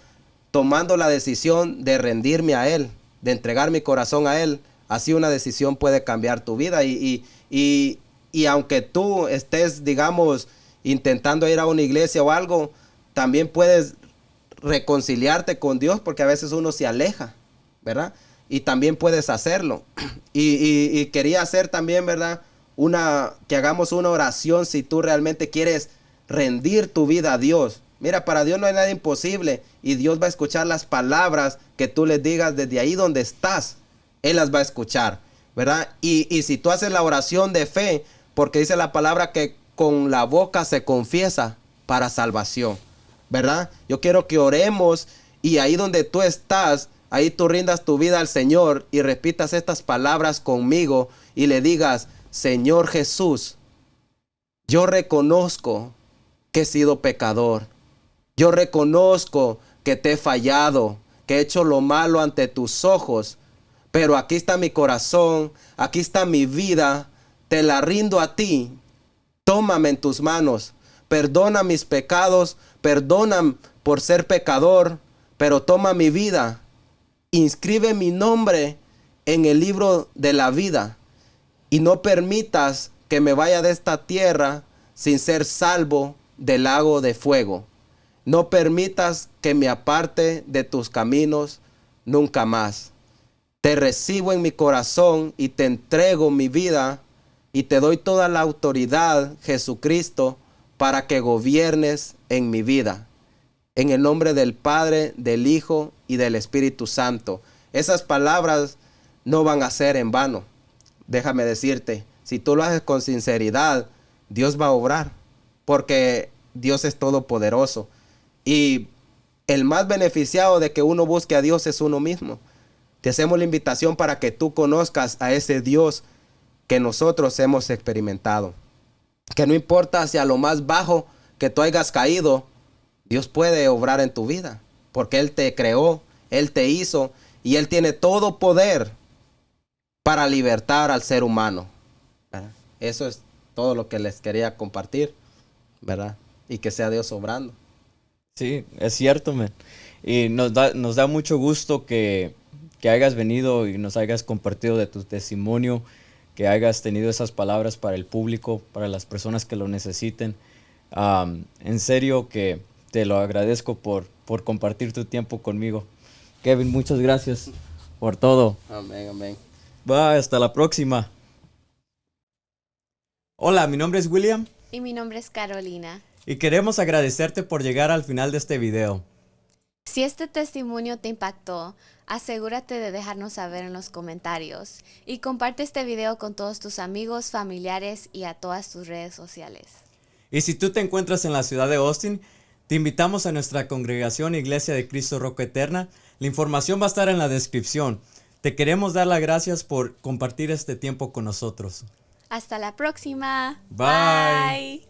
Speaker 2: tomando la decisión de rendirme a Él, de entregar mi corazón a Él, así una decisión puede cambiar tu vida. Y aunque tú estés, digamos, intentando ir a una iglesia o algo, también puedes reconciliarte con Dios porque a veces uno se aleja, ¿verdad? Y también puedes hacerlo. Y quería hacer también, ¿verdad? Que hagamos una oración si tú realmente quieres rendir tu vida a Dios. Mira, para Dios no hay nada imposible y Dios va a escuchar las palabras que tú le digas desde ahí donde estás. Él las va a escuchar, ¿verdad? Y si tú haces la oración de fe, porque dice la palabra que con la boca se confiesa para salvación, ¿verdad? Yo quiero que oremos y ahí donde tú estás, ahí tú rindas tu vida al Señor y repitas estas palabras conmigo y le digas, Señor Jesús, yo reconozco que he sido pecador. Yo reconozco que te he fallado, que he hecho lo malo ante tus ojos, pero aquí está mi corazón, aquí está mi vida, te la rindo a ti. Tómame en tus manos, perdona mis pecados, perdona por ser pecador, pero toma mi vida, inscribe mi nombre en el libro de la vida y no permitas que me vaya de esta tierra sin ser salvo del lago de fuego. No permitas que me aparte de tus caminos nunca más. Te recibo en mi corazón y te entrego mi vida y te doy toda la autoridad, Jesucristo, para que gobiernes en mi vida. En el nombre del Padre, del Hijo y del Espíritu Santo. Esas palabras no van a ser en vano. Déjame decirte, si tú lo haces con sinceridad, Dios va a obrar, porque Dios es todopoderoso. Y el más beneficiado de que uno busque a Dios es uno mismo. Te hacemos la invitación para que tú conozcas a ese Dios que nosotros hemos experimentado. Que no importa hacia lo más bajo que tú hayas caído, Dios puede obrar en tu vida, porque Él te creó, Él te hizo y Él tiene todo poder para libertar al ser humano, ¿verdad? Eso es todo lo que les quería compartir, ¿verdad? Y que sea Dios obrando.
Speaker 1: Sí, es cierto, man. Y nos da mucho gusto que hayas venido y nos hayas compartido de tu testimonio, que hayas tenido esas palabras para el público, para las personas que lo necesiten. En serio que te lo agradezco por compartir tu tiempo conmigo. Kevin, muchas gracias por todo.
Speaker 2: Amén, amén.
Speaker 1: Bye, hasta la próxima. Hola, mi nombre es William.
Speaker 3: Y mi nombre es Carolina.
Speaker 1: Y queremos agradecerte por llegar al final de este video.
Speaker 3: Si este testimonio te impactó, asegúrate de dejarnos saber en los comentarios y comparte este video con todos tus amigos, familiares y a todas tus redes sociales.
Speaker 1: Y si tú te encuentras en la ciudad de Austin, te invitamos a nuestra congregación Iglesia de Cristo Roca Eterna. La información va a estar en la descripción. Te queremos dar las gracias por compartir este tiempo con nosotros.
Speaker 3: Hasta la próxima.
Speaker 1: Bye.
Speaker 3: Bye.